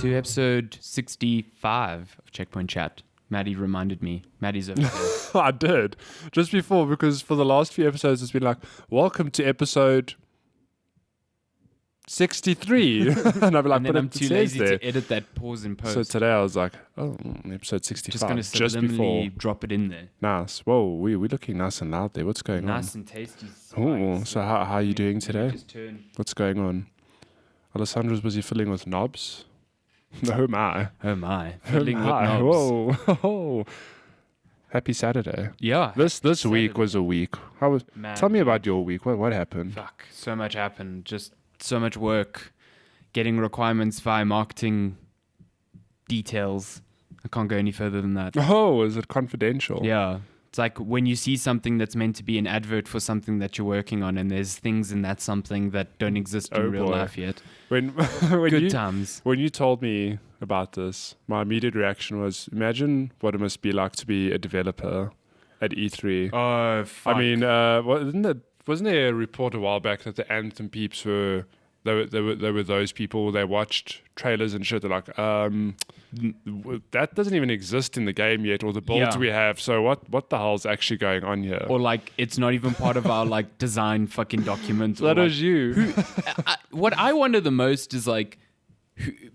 to episode 65 of Checkpoint Chat. Matty reminded me. Matty's over there. I did. Just before, because for the last few episodes, it's been like, welcome to episode 63. And I've been like, And then but I'm it too says lazy there. to edit that pause in post. So today I was like, oh, episode 65. just going to subliminally drop it in there. Nice. Whoa, we're looking nice and loud there. What's going on? Nice and tasty. Oh, so how are you doing today? Just turn. What's going on? Alessandra's busy filling with knobs. Oh my. Oh my. Oh Fiddling with my. knobs. Whoa. Happy Saturday. Yeah. This week was a week. How was? Man, Tell me about your week. What happened? Fuck. So much happened. Just so much work. Getting requirements via marketing details. I can't go any further than that. Oh, is it confidential? Yeah. It's like when you see something that's meant to be an advert for something that you're working on, and there's things in that something that don't exist in real life yet. When Good times. When you told me about this, my immediate reaction was, imagine what it must be like to be a developer at E3. Oh, fuck. I mean, wasn't there a report a while back that the Anthem peeps were those people? They watched trailers and shit. They're like, that doesn't even exist in the game yet, or the builds we have. So what the hell's actually going on here? Or like, it's not even part of our like design fucking document. That was you. What I wonder the most is like,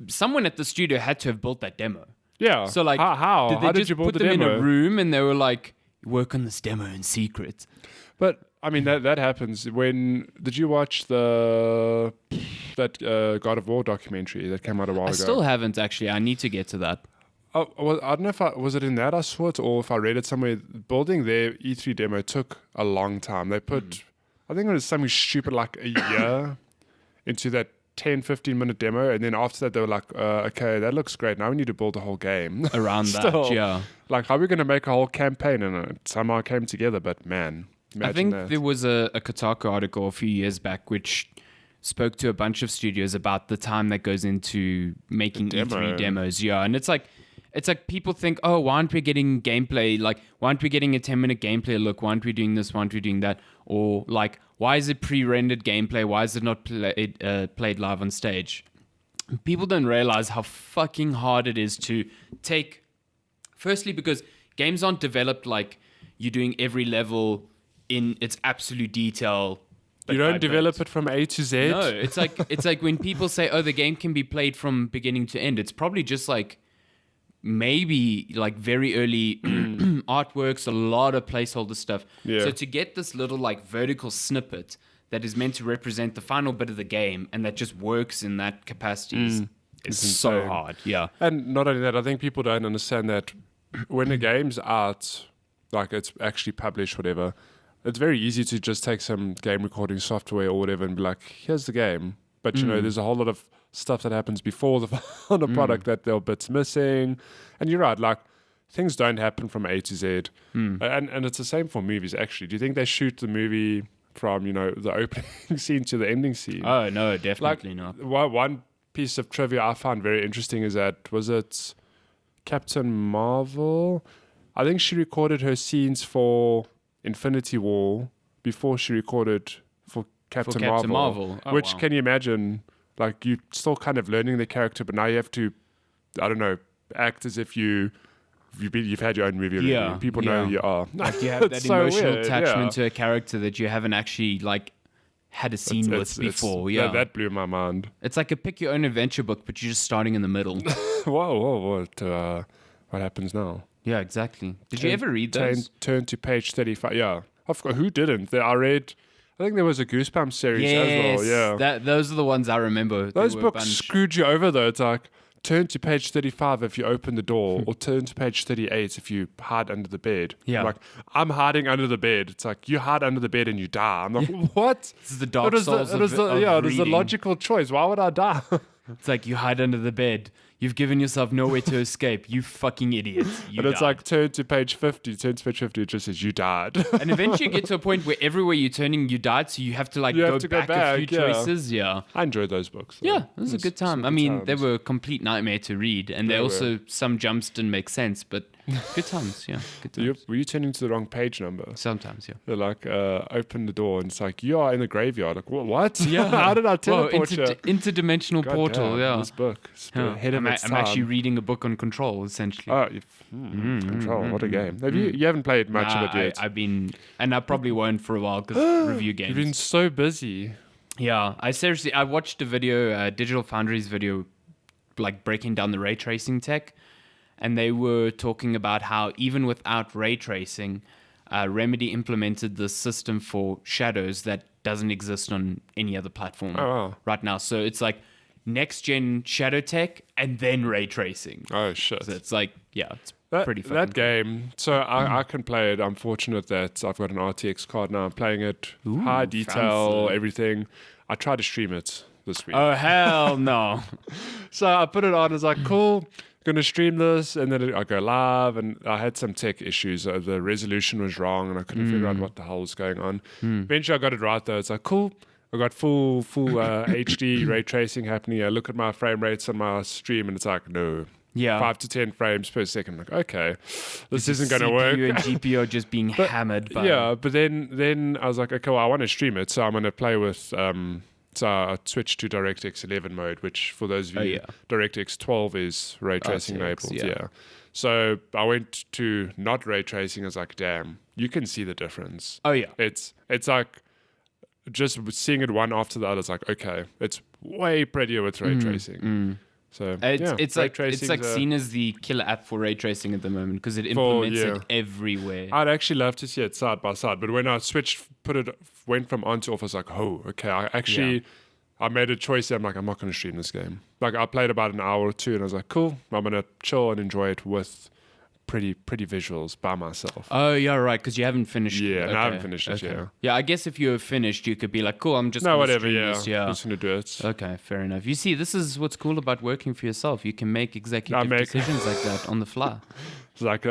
someone at the studio had to have built that demo. Yeah. So like, how did you build put the them demo? in a room and they were like, work on this demo in secret? But I mean that happens. Did you watch that God of War documentary that came out a while ago? I still haven't actually. I need to get to that. Oh, well, I don't know if was it in that I saw it, or if I read it somewhere. Building their E3 demo took a long time. They put, I think it was something stupid like a year into that 10-15 minute demo, and then after that they were like, okay, that looks great, now we need to build a whole game Around that, yeah. Like, how are we going to make a whole campaign? And it somehow came together, but man, I think that. there was a Kotaku article a few years back which spoke to a bunch of studios about the time that goes into making E3 demos. Yeah, and it's like people think, oh, why aren't we getting gameplay? Like, why aren't we getting a 10-minute gameplay look? Why aren't we doing this? Why aren't we doing that? Or like, why is it pre-rendered gameplay? Why is it not played live on stage? People don't realize how fucking hard it is to take. Firstly, because games aren't developed like you're doing every level in its absolute detail. You don't develop it from A to Z. No, it's like when people say, oh, the game can be played from beginning to end. It's probably just like maybe like very early artworks, a lot of placeholder stuff. Yeah. So to get this little like vertical snippet that is meant to represent the final bit of the game and that just works in that capacity is so insane. hard. Yeah. And not only that, I think people don't understand that when a game's out, like it's actually published, whatever, it's very easy to just take some game recording software or whatever and be like, here's the game. But, you know, there's a whole lot of stuff that happens before the final product that there are bits missing. And you're right, like, things don't happen from A to Z. And it's the same for movies, actually. Do you think they shoot the movie from, you know, the opening scene to the ending scene? Oh, no, definitely not. One piece of trivia I found very interesting is that, was it Captain Marvel? I think she recorded her scenes for Infinity War before she recorded for Captain Marvel. Oh, which, wow. can you imagine, like, you're still kind of learning the character, but now you have to, I don't know, act as if you've had your own movie already. Yeah, People know who you are. Like, you have that It's so emotional weird, attachment to a character that you haven't actually like had a scene with before. That blew my mind. It's like a pick your own adventure book, but you're just starting in the middle. Whoa, what happens now? Yeah, exactly. Did you ever read those? Turn to page 35. Yeah. Of course, who didn't? I think there was a Goosebumps series as well. Yeah. Those are the ones I remember. Those books screwed you over, though. It's like, turn to page 35 if you open the door, or turn to page 38 if you hide under the bed. Yeah. Like, I'm hiding under the bed. It's like, you hide under the bed and you die. I'm like, what? This is the Dark Souls of it is the reading. logical choice. Why would I die? It's like, you hide under the bed. You've given yourself nowhere to escape. You fucking idiot. And it's like, turn to page 50. Turn to page 50, it just says, you died. And eventually you get to a point where everywhere you're turning, you died, so you have to like go back a few choices. Yeah. I enjoyed those books. Though. Yeah, it was a good time. I mean, they were a complete nightmare to read, and some jumps didn't make sense, but good times. Yeah, good times. Were you turning to the wrong page number? Sometimes, yeah. They're like, open the door, and it's like, you are in the graveyard. Like, what? Yeah. How did I teleport you? Interdimensional portal, damn, yeah. This book. Yeah. Head of I'm actually reading a book on Control, essentially. Oh, Control, what a game. You haven't played much of it yet. And I probably won't for a while because review games. You've been so busy. Yeah, I watched a video, Digital Foundry's video, like breaking down the ray tracing tech, and they were talking about how even without ray tracing, Remedy implemented the system for shadows that doesn't exist on any other platform right now. So it's like next gen shadow tech and then ray tracing. Oh shit! So it's like it's pretty fucking that game. So I can play it. I'm fortunate that I've got an RTX card now. I'm playing it high detail, fancy. Everything. I tried to stream it this week. Oh hell no! So I put it on. I was like, cool. Gonna stream this, and then I go live, and I had some tech issues. The resolution was wrong, and I couldn't figure out what the hell was going on. Eventually, I got it right though. It's like cool. I got full HD ray tracing happening. I look at my frame rates on my stream, and it's like 5 to 10 frames per second. I'm like, okay, this isn't going to work. CPU and GPU are just being hammered. But then I was like, okay, well, I want to stream it, so I'm going to play with. So I switched to DirectX 11 mode, which for those of you, DirectX 12 is ray tracing enabled. Yeah. So I went to not ray tracing. I was like, damn, you can see the difference. Oh yeah. It's like just seeing it one after the other. It's like, okay, it's way prettier with ray tracing. So it's like seen as the killer app for ray tracing at the moment because it implements it everywhere. I'd actually love to see it side by side, but when I went from on to off, I was like, oh, okay. I made a choice. I'm like, I'm not going to stream this game. Like I played about an hour or two, and I was like, cool. I'm going to chill and enjoy it with pretty visuals by myself. Oh, yeah, right, because you haven't finished it. Yeah, I haven't finished it, Yeah, I guess if you were finished, you could be like, cool, I'm just going to stream this. I'm just going to do it. Okay, fair enough. You see, this is what's cool about working for yourself. You can make executive decisions like that on the fly. It's like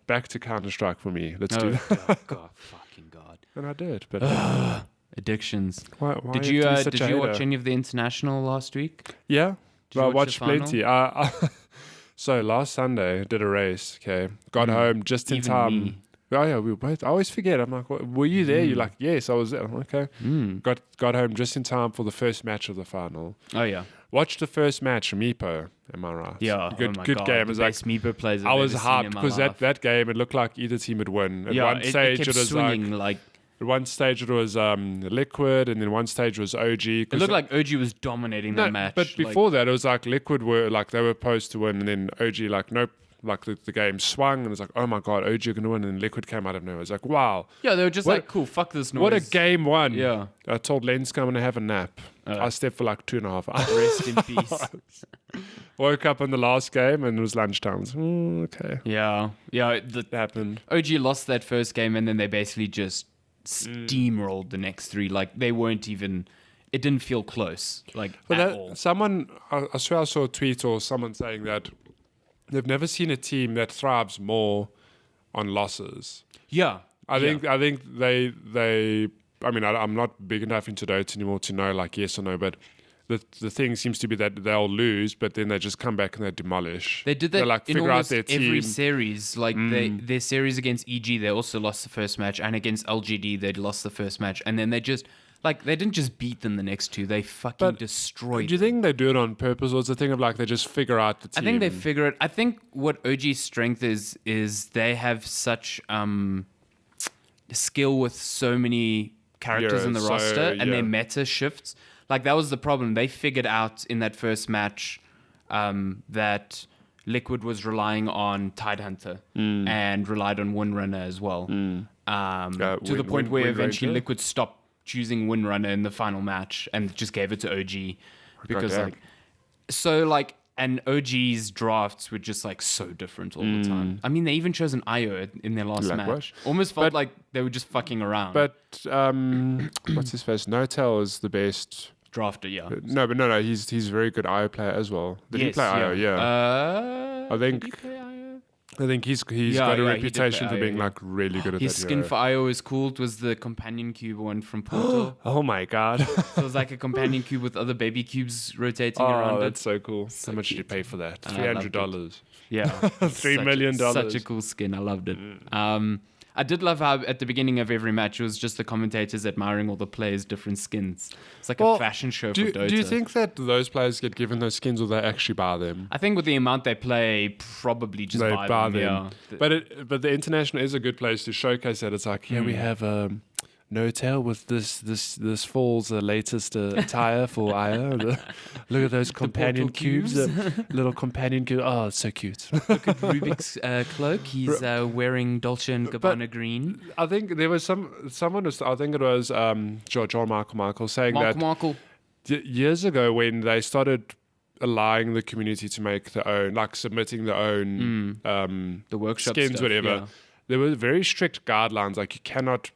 back to Counter-Strike for me. Let's do that. Oh, God, fucking God. And I did, but... Addictions. Why did you watch any of the international last week? Yeah, I watched plenty. So last Sunday, did a race, okay? Got home just in time. Me. Oh yeah, we both. I always forget. I'm like, were you there? You're like, yes, I was there. I'm like, okay. Got home just in time for the first match of the final. Oh yeah. Watched the first match, Meepo. Am I right? Yeah. Good God, game. It was like Meepo players. I was hyped because that game, it looked like either team would win. At one stage, it was swinging like. At one stage it was Liquid, and then one stage was OG. It looked like OG was dominating that match. But before that, it was like Liquid were like they were supposed to win, and then OG like nope. Like the game swung, and it was like, oh my God, OG are going to win, and Liquid came out of nowhere. It was like, wow. Yeah, they were just cool, fuck this noise. What a game one. Yeah. I told Lenska I'm going to have a nap. I slept for like 2.5 hours. Rest in peace. Woke up in the last game, and it was lunchtime. I was, okay. Yeah. Yeah, that happened. OG lost that first game, and then they basically just steamrolled the next three. Like, they weren't even... It didn't feel close, like, at all. Someone... I swear I saw a tweet or someone saying that they've never seen a team that thrives more on losses. Yeah. I think they I mean, I'm not big enough into Dota anymore to know like yes or no, but the thing seems to be that they'll lose, but then they just come back and they demolish. They did that like, in figure almost out their every team. series. Like their series against EG, they also lost the first match, and against LGD, they'd lost the first match, and then they just... Like, they didn't just beat them the next two. They fucking destroyed them. Do you think they do it on purpose, or it's a thing of, like, they just figure out the team? I think they figure it. I think what OG's strength is they have such skill with so many characters in the roster, and their meta shifts. Like, that was the problem. They figured out in that first match that Liquid was relying on Tidehunter and relied on Windrunner as well. To the point where eventually Liquid stopped choosing Windrunner in the final match and just gave it to OG because and OG's drafts were just like so different all the time. I mean, they even chose an IO in their last match. Almost felt like they were just fucking around. But what's his face? No-Tail is the best drafter. Yeah. No. He's a very good IO player as well. Did he play IO? Yeah. I think. Did he play IO? I think he's got a reputation for being like really good at his that. His skin for IO is cool. It was the companion cube one from Portal. Oh my God. So it was like a companion cube with other baby cubes rotating around it. Oh, that's so cool. How much did you pay for that? $300. Yeah. $3 million. Such a cool skin. I loved it. I I did love how at the beginning of every match, it was just the commentators admiring all the players' different skins. It's like a fashion show for Dota. Do you think that those players get given those skins or they actually buy them? I think with the amount they play, probably just buy them. Yeah. But the international is a good place to showcase that. It's like, we have No Tail with this fall's latest attire for Aya. Look at those companion cubes. Little companion cube. Oh, it's so cute. Look at Rubik's cloak. He's wearing Dolce & Gabbana green. I think there was someone was, I think it was John Michael saying years ago when they started allowing the community to make their own, like submitting their own the workshop skins, stuff, whatever. Yeah. There were very strict guidelines, like you cannot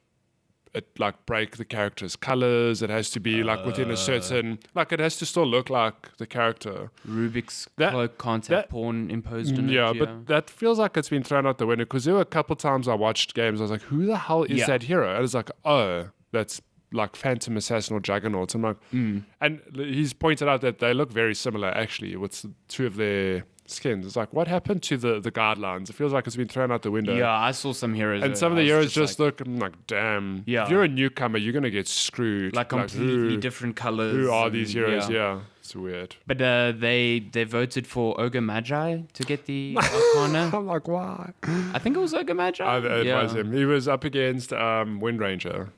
break the character's colors. It has to be like within a certain, like it has to still look like the character. Rubik's cloak can't have porn imposed on it. Yeah, but that feels like it's been thrown out the window because there were a couple times I watched games. I was like, who the hell is that hero? And it's like, oh, that's like Phantom Assassin or Juggernaut. I'm like, and he's pointed out that they look very similar actually with two of their skins. It's like, what happened to the guidelines? It feels like it's been thrown out the window. Yeah, I saw some heroes. And some of the heroes just look like, damn. Yeah. If you're a newcomer, you're going to get screwed. Like completely different colors. Who are these heroes? Yeah. It's weird. But they voted for Ogre Magi to get the Arcana. I'm like, why? I think it was Ogre Magi. It was him. He was up against Wind Ranger.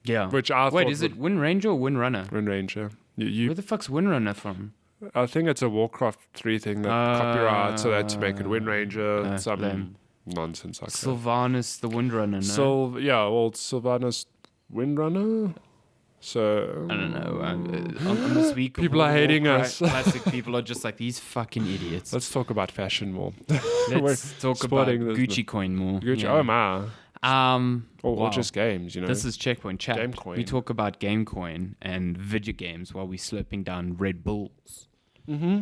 Yeah. Which I Wait, is it Wind Ranger or Wind Runner? Wind Ranger. Where the fuck's Wind Runner from? I think it's a Warcraft 3 thing that copyright, so they had to make it Wind Ranger, some nonsense like Sylvanas the Windrunner, no? Sylvanas Windrunner. So I don't know. On this week, people are hating us. Classic people are just like these fucking idiots. Let's talk about fashion more. Let's talk about Gucci coin more. Gucci, yeah. oh my. Or Wow. just games, you know. This is Checkpoint Chat. Gamecoin. We talk about Gamecoin and video games while we're slurping down Red Bulls. Mm-hmm.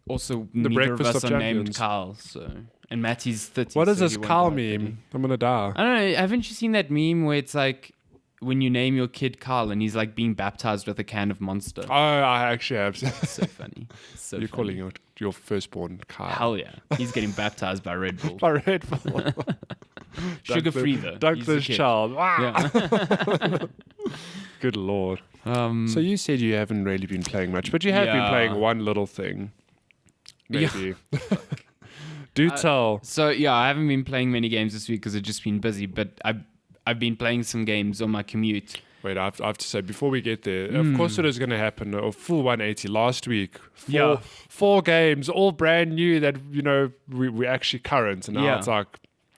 Also, the neither of us breakfast are of named champions. Carl, so and Matty's 30. What is so this he won't Carl die meme? 30. I'm gonna die. I don't know. Haven't you seen that meme where it's like when you name your kid Carl and he's like being baptized with a can of Monster? Oh, I actually have. So funny. So You're funny. calling your firstborn Carl. Hell yeah. He's getting baptized by Red Bull. By Red Bull. Sugar free though. Douglas child. Wow. Yeah. Good Lord. So you said you haven't really been playing much, but you have been playing one little thing. Maybe. Do tell. So yeah, I haven't been playing many games this week because I've just been busy, but I've been playing some games on my commute. Wait, I have to say, before we get there, of course it is going to happen. A full 180 last week. Four games, all brand new that, you know, we actually current. And now it's like...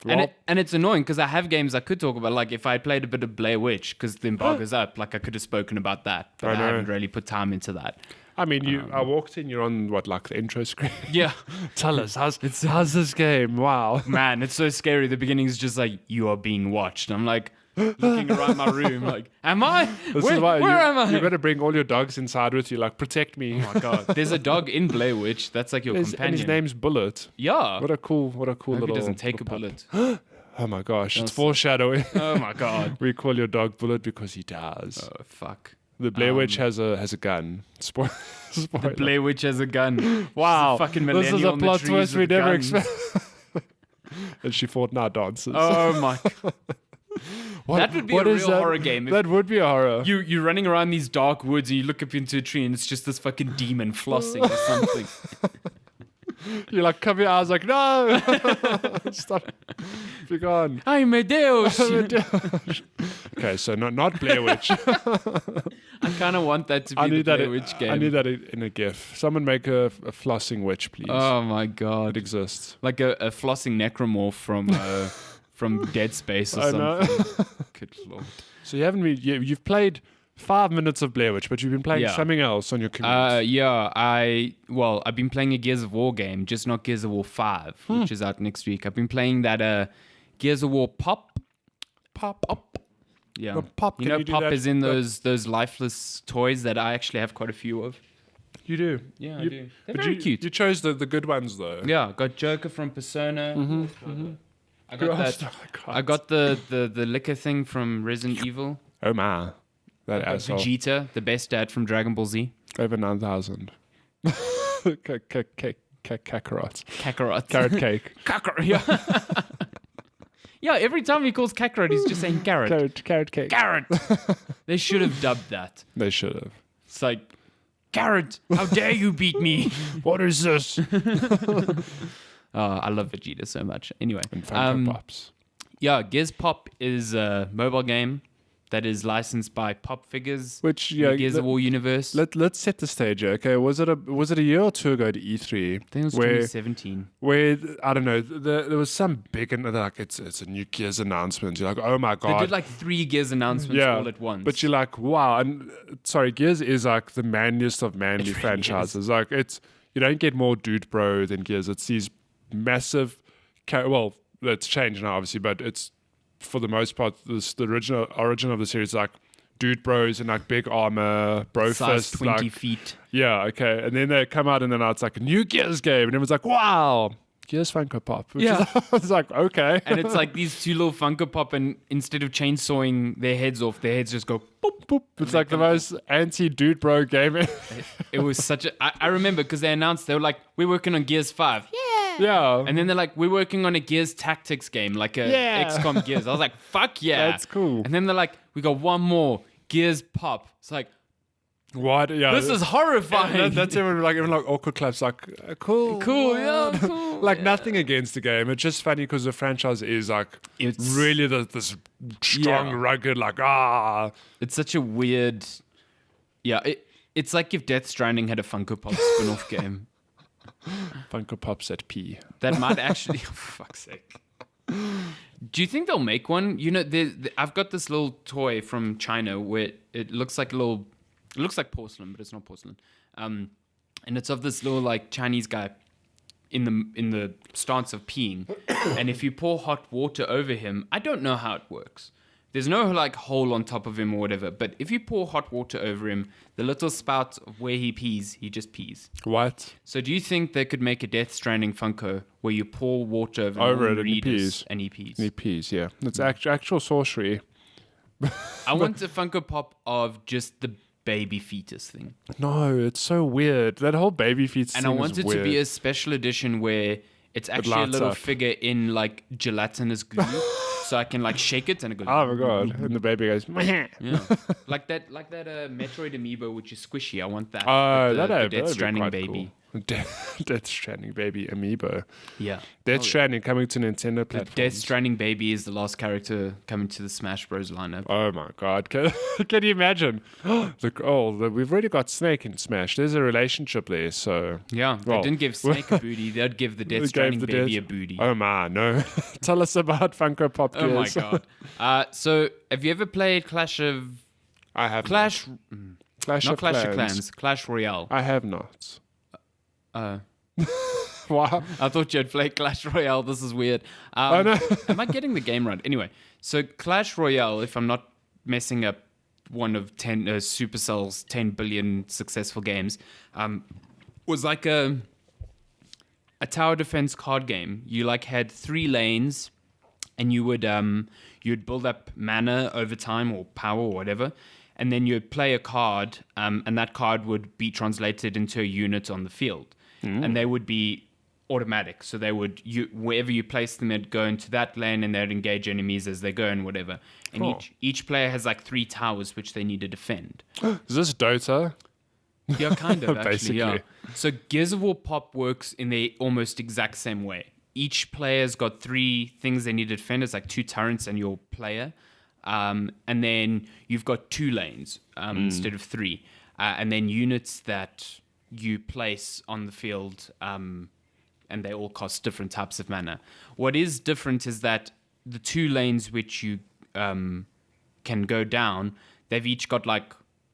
Well, and it's annoying because I have games I could talk about. Like if I had played a bit of Blair Witch because the embargo's up, like I could have spoken about that. But I haven't really put time into that. I mean, I walked in, you're on like the intro screen? Yeah. Tell us, how's this game? Wow. Man, it's so scary. The begining's just like, you are being watched. I'm like... looking around my room like, am I? Where am I? You're going to bring all your dogs inside with you, like, protect me. Oh my God. There's a dog in Blair Witch. That's like your companion. And his name's Bullet. Yeah. What a cool little... He doesn't take a bullet. Oh my gosh. It's foreshadowing. Oh my God. We call your dog Bullet because he does. Oh, fuck. The Blair Witch has a gun. Spoiler. The Blair Witch has a gun. Wow. Fucking this is a plot twist we never expected. And she fought now dances. Oh my God. That would be a real horror game. That would be a horror. You're running around these dark woods and you look up into a tree and it's just this fucking demon flossing or something. You like cover your eyes like, no! Stop. Be gone. Ay, me Deus. Okay, so not Blair Witch. I kind of want that to be the Blair Witch game. I need that in a GIF. Someone make a flossing witch, please. Oh my God. It exists. Like a flossing necromorph from Dead Space or something. Good Lord. So you haven't you've played 5 minutes of Blair Witch, but you've been playing something else on your commute. I've been playing a Gears of War game, just not Gears of War 5, which is out next week. I've been playing that Gears of War Pop. Yeah. Pop. You know, Pop is in those lifeless toys that I actually have quite a few of. You do? Yeah, I do. They're very cute. You chose the good ones, though. Yeah, got Joker from Persona. I got that. Oh, I got the liquor thing from Resident Evil. Oh my. That asshole. Vegeta, the best dad from Dragon Ball Z. Over 9,000. Kakarot. Kakarot. Carrot cake. Kakarot. Yeah. Yeah, every time he calls Kakarot, he's just saying carrot. Carrot cake. Carrot. They should have dubbed that. They should have. It's like, carrot, how dare you beat me? What is this? I love Vegeta so much. Anyway. And Funko Pops. Yeah, Gears Pop is a mobile game that is licensed by Pop Figures, Which in the Gears of War universe. Let's set the stage here. Okay, was it a year or two ago to E3? I think it was 2017. Where I don't know, there was some big like it's a new Gears announcement. You're like, oh my god! They did like 3 Gears announcements all at once. But you're like, wow! And sorry, Gears is like the manliest of manly really franchises. Like you don't get more dude bro than Gears. It's these massive. Well, it's changed now, obviously, but it's for the most part the original origin of the series, like dude bros in like big armor, bro size fist, 20 like, feet. Yeah, okay. And then they come out and then now it's like a new Gears game. And everyone's like, wow, Gears Funko Pop. Which Yeah. it's like, okay. And it's like these 2 little Funko Pop, and instead of chainsawing their heads off, their heads just go boop, boop. It's like the most anti-dude bro game. It was such a... I remember because they announced, they were like, we're working on Gears 5. Yeah. And then they're like, we're working on a Gears Tactics game, like a XCOM Gears. I was like, fuck yeah. That's cool. And then they're like, we got one more, Gears Pop. It's like, What? Yeah. this is horrifying. That's everyone like awkward claps, like cool, Cool, yeah, cool. Like nothing against the game. It's just funny because the franchise is like It's- really this strong, Yeah. rugged, like It's such a weird... Yeah, it's like if Death Stranding had a Funko Pop spin-off game. Funko Pops at P. That might actually... Oh, for fuck's sake. Do you think they'll make one? You know, I've got this little toy from China where it looks like a little... It looks like porcelain, but it's not porcelain. And it's of this little like Chinese guy in the stance of peeing. And if you pour hot water over him, I don't know how it works. There's no like hole on top of him or whatever. But if you pour hot water over him, the little spout of where he pees, he just pees. What? So do you think they could make a Death Stranding Funko where you pour water Over him it and he pees? and he pees? He pees, yeah. It's actual sorcery. I want a Funko Pop of just the baby fetus thing. No, it's so weird. That whole baby feet And thing I want is it weird. to be a special edition where it's actually a lights little up. figure in like gelatinous glue. So I can like shake it and it goes. Oh my god! And the baby goes. Yeah. like that Metroid amiibo, which is squishy. I want that. Oh, With the that'd Death be Stranding quite baby. Cool. Death Stranding baby amiibo. Yeah. Death Stranding coming to Nintendo platforms. Death Stranding baby is the last character coming to the Smash Bros lineup. Oh my god! Can you imagine? We've already got Snake in Smash. There's a relationship there. So Yeah, they didn't give Snake a booty. They'd give the Death They Stranding gave the baby Death- a booty. Oh man, no! Tell us about Funko Pop. Oh my Gears. god. So have you ever played Clash of I have Clash? Clash Not of Clash Clans. of Clans. Clash Royale. I have not. Wow. I thought you had played Clash Royale. This is weird. no. Am I getting the game right? Anyway, so Clash Royale, if I'm not messing up one of 10 Supercell's 10 billion successful games, was like a tower defense card game. You like had 3 lanes, and you would you'd build up mana over time or power or whatever, and then you'd play a card, and that card would be translated into a unit on the field, and they would be automatic. So they would wherever you place them, they'd go into that lane and they'd engage enemies as they go and whatever. And Cool. each player has like 3 towers which they need to defend. Is this Dota? Yeah, kind of actually. Yeah. Basically. So Gears of War Pop works in the almost exact same way. Each player's got 3 things they need to defend. It's like 2 turrets and your player. And then you've got 2 lanes instead of 3. And then units that you place on the field, and they all cost different types of mana. What is different is that the 2 lanes which you can go down, they've each got like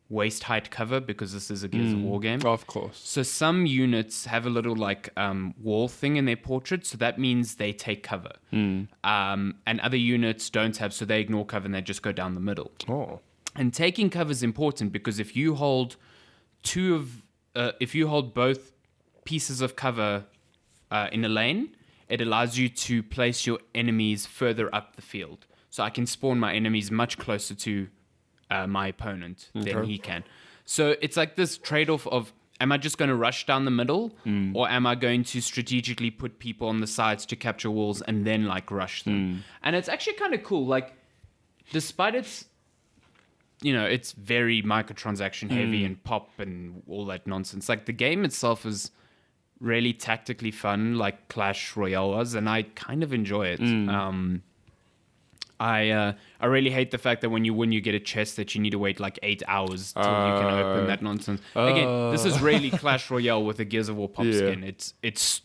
waist height cover because this is a Gears of War game. Of course. So some units have a little like wall thing in their portrait, so that means they take cover. And other units don't have, so they ignore cover and they just go down the middle. Oh. And taking cover is important because if you hold both pieces of cover in a lane, it allows you to place your enemies further up the field. So I can spawn my enemies much closer to my opponent than he can. So it's like this trade-off of am I just going to rush down the middle, or am I going to strategically put people on the sides to capture walls and then like rush them? And it's actually kind of cool. Like, despite its, it's very microtransaction heavy and pop and all that nonsense. Like, the game itself is really tactically fun, like Clash Royale was, and I kind of enjoy it. I really hate the fact that when you win, you get a chest that you need to wait like 8 hours till you can open that nonsense. Again, this is really Clash Royale with a Gears of War pop skin. It's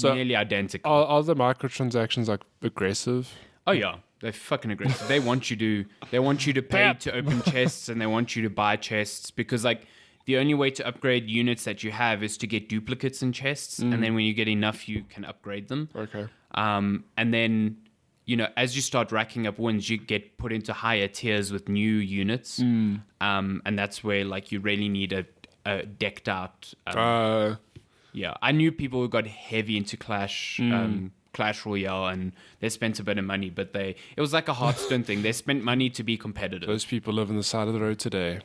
nearly identical. Are the microtransactions like aggressive? Oh yeah, they're fucking aggressive. They want you to pay to open chests, and they want you to buy chests because like the only way to upgrade units that you have is to get duplicates in chests, and then when you get enough, you can upgrade them. Okay. And then, as you start racking up wins, you get put into higher tiers with new units. And that's where, like, you really need a decked out. Yeah, I knew people who got heavy into Clash Royale, and they spent a bit of money, but it was like a Hearthstone thing. They spent money to be competitive. Those people live on the side of the road today.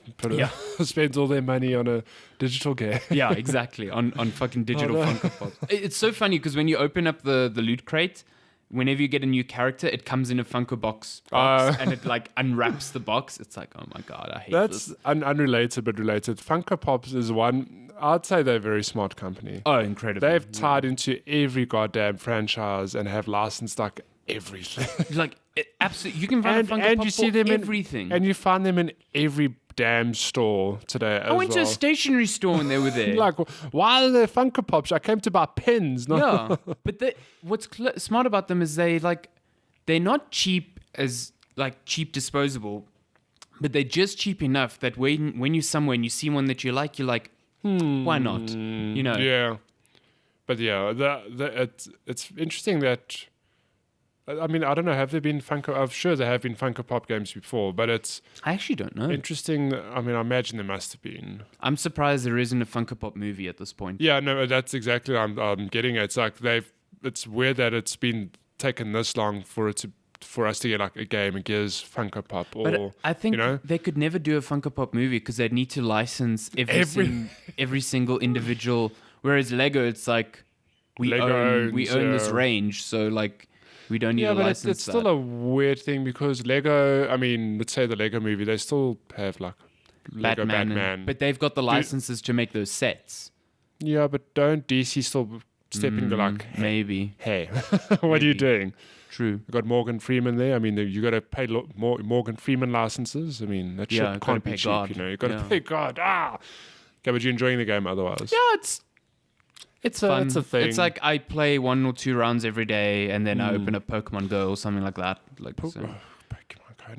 Spend all their money on a digital game. Yeah, exactly. On fucking digital Funko Pops. It's so funny because when you open up the loot crate, whenever you get a new character, it comes in a Funko box and it like unwraps the box. It's like, oh my God, I hate this. That's unrelated but related. Funko Pops is one, I'd say they're a very smart company. Oh, incredible. They've tied into every goddamn franchise and have licensed like everything. Like, absolutely. You can find a Funko Pop you see them everything. And you find them in every damn store today. I went to a stationery store and they were there. Like, why are there Funko Pops? I came to buy pens. No? Yeah, but what's smart about them is they're not cheap as like cheap disposable, but they're just cheap enough that when you're somewhere and you see one that you're like, why not? Yeah, but yeah, it's interesting that. I mean, I don't know. Have there been Funko? I'm sure there have been Funko Pop games before, but it's. I actually don't know. Interesting. I mean, I imagine there must have been. I'm surprised there isn't a Funko Pop movie at this point. Yeah, no, that's exactly what I'm getting at. It's like it's weird that it's been taken this long for us to get like a game, a Gears Funko Pop. But I think they could never do a Funko Pop movie because they'd need to license every single individual. Whereas Lego, it's like we own this range, so like. We don't need a license. It's still a weird thing because Lego, I mean, let's say the Lego movie, they still have like Lego Batman. But they've got the licenses to make those sets. Yeah, but don't DC still step in like, maybe. Hey, what are you doing? True. You got Morgan Freeman there. I mean, you got to pay more Morgan Freeman licenses. I mean, that shit can't be cheap, God. You got to pay God. Okay, but you're enjoying the game otherwise. Yeah, it's fun. It's a thing. It's like I play 1 or 2 rounds every day, and then I open up Pokemon Go or something like that. Pokemon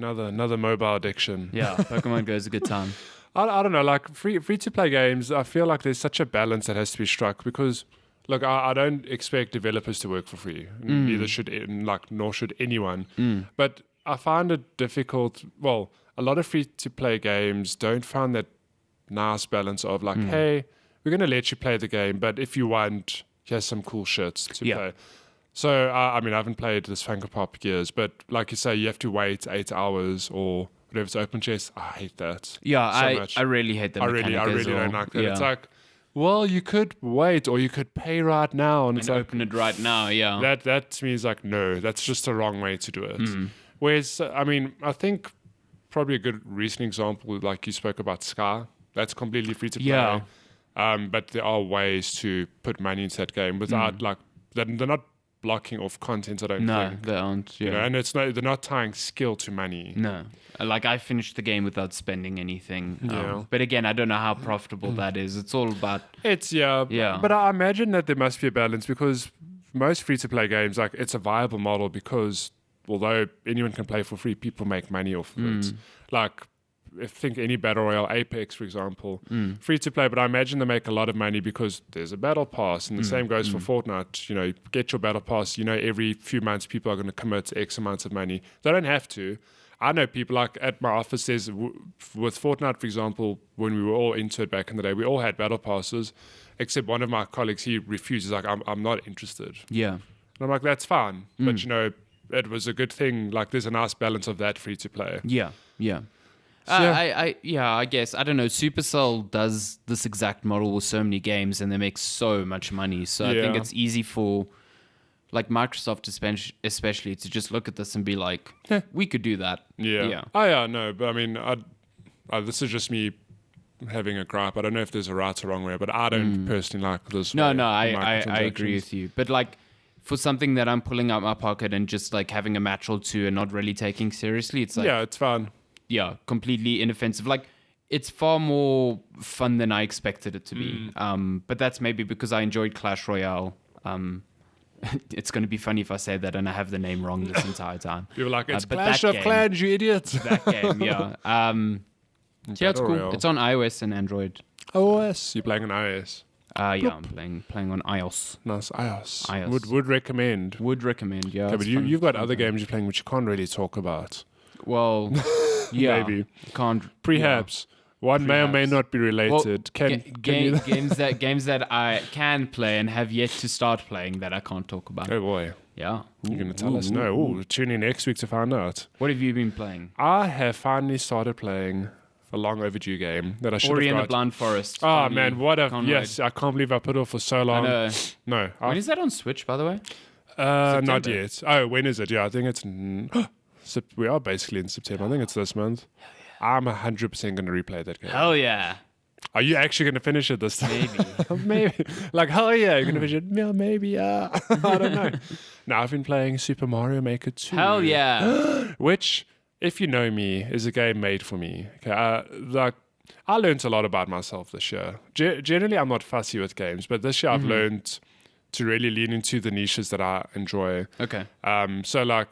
Go, another mobile addiction. Yeah, Pokemon Go is a good time. I don't know, like free to play games. I feel like there's such a balance that has to be struck because, look, I don't expect developers to work for free. Neither should nor should anyone. But I find it difficult. Well, a lot of free to play games don't find that nice balance of like, hey. We're going to let you play the game, but if you want, here's some cool shit to play. So, I mean, I haven't played this Funko Pop Gears, but like you say, you have to wait 8 hours or whatever to open chest. I hate that. Yeah, so much. I really hate that. I really don't like that. Yeah. It's like, well, you could wait or you could pay right now. And open it right now, yeah. That to me is like, no, that's just the wrong way to do it. Whereas, I mean, I think probably a good recent example, like you spoke about Sky, that's completely free to play. Yeah. But there are ways to put money into that game without they're not blocking off content. I don't think. No, they aren't. Yeah. And they're not tying skill to money. No, like I finished the game without spending anything. But again, I don't know how profitable that is. It's all about. Yeah. But I imagine that there must be a balance because most free to play games, like it's a viable model because although anyone can play for free, people make money off of it. Like. I think any battle royale, Apex for example, free to play, but I imagine they make a lot of money because there's a battle pass, and the same goes for Fortnite. You know, get your battle pass. You know, every few months people are going to commit X amounts of money. They don't have to. I know people like at my office. There's with Fortnite, for example, when we were all into it back in the day, we all had battle passes, except one of my colleagues. He refuses. Like, I'm not interested. Yeah, and I'm like, that's fine, but you know, it was a good thing. Like, there's a nice balance of that free to play. Yeah. I guess. I don't know. Supercell does this exact model with so many games and they make so much money. So I think it's easy for like Microsoft especially to just look at this and be like, we could do that. Yeah. Oh, yeah, no. But I mean, this is just me having a gripe. I don't know if there's a right or wrong way, but I don't personally like this. No, I agree with you. But like for something that I'm pulling out my pocket and just like having a match or two and not really taking seriously, it's like... Yeah, it's fun. Yeah, completely inoffensive. Like, it's far more fun than I expected it to be. But that's maybe because I enjoyed Clash Royale. It's going to be funny if I say that and I have the name wrong this entire time. You're like, it's Clash of Clans, you idiots. That game, yeah. Yeah, it's cool. Royale. It's on iOS and Android. iOS? You're playing on iOS? Yeah, I'm playing on iOS. Nice, iOS. Would recommend. Would recommend, yeah. Okay, but you've got other games you're playing which you can't really talk about. Well, yeah. Maybe. Can't. Perhaps. Yeah. One may or may not be related. Well, games that I can play and have yet to start playing that I can't talk about. Oh boy. Yeah. You're going to tell us? No. Tune in next week to find out. What have you been playing? I have finally started playing a long overdue game that I should Ori have got. and the Blind Forest. Oh man, what a... Yes, I can't believe I put it off for so long. I know. No. When is that on Switch, by the way? Not yet. Oh, when is it? Yeah, I think it's... we are basically in September. I think it's this month. I'm 100% going to replay that game. Hell yeah. Are you actually going to finish it this time? Maybe. Maybe. Like, hell yeah, you're going to finish it? Yeah, maybe, yeah. I don't know. Now, I've been playing Super Mario Maker 2. Hell yeah. Which, if you know me, is a game made for me. Okay, I learned a lot about myself this year. Generally, I'm not fussy with games, but this year I've learned to really lean into the niches that I enjoy. Okay. So, like,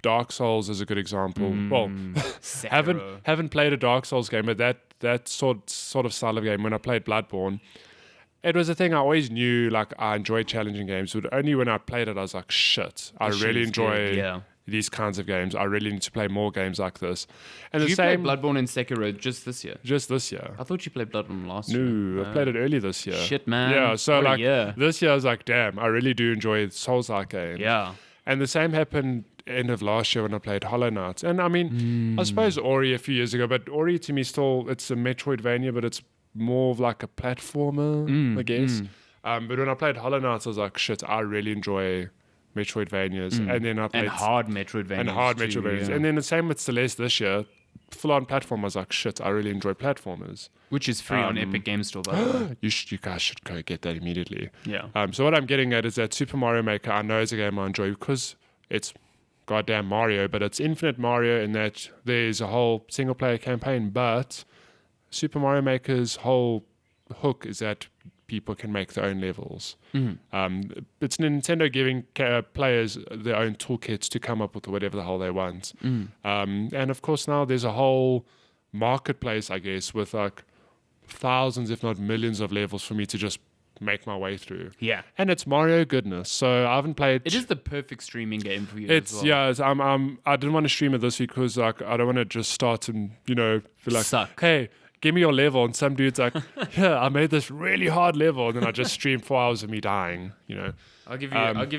Dark Souls is a good example. Well, haven't played a Dark Souls game, but that sort of style of game. When I played Bloodborne, it was a thing I always knew. Like, I enjoy challenging games, but only when I played it, I was like, shit, I really enjoy these kinds of games. I really need to play more games like this. And Did you play Bloodborne and Sekiro just this year? Just this year. I thought you played Bloodborne last year. No, I played it early this year. Shit, man. Yeah, so this year I was like, damn, I really do enjoy Souls-like games. Yeah. And the same happened end of last year when I played Hollow Knight. And I mean, I suppose Ori a few years ago, but Ori to me it's a Metroidvania, but it's more of like a platformer, I guess. But when I played Hollow Knight, I was like, shit, I really enjoy Metroidvanias. And then I played... hard Metroidvanias. And then the same with Celeste this year. Full-on platform, I was like, shit, I really enjoy platformers. Which is free on Epic Games Store, by the way. You guys should go get that immediately. Yeah. So what I'm getting at is that Super Mario Maker, I know is a game I enjoy because it's goddamn Mario, but it's infinite Mario in that there's a whole single-player campaign, but Super Mario Maker's whole hook is that people can make their own levels. It's Nintendo giving players their own toolkits to come up with whatever the hell they want. And of course now there's a whole marketplace, I guess, with like thousands, if not millions of levels for me to just make my way through. Yeah. And it's Mario goodness. So I haven't played... It is the perfect streaming game for you as well. Yeah, I didn't want to stream it this week because like, I don't want to just start and, feel like... Suck. Hey, give me your level. And some dude's like, yeah, I made this really hard level. And then I just streamed 4 hours of me dying, I'll give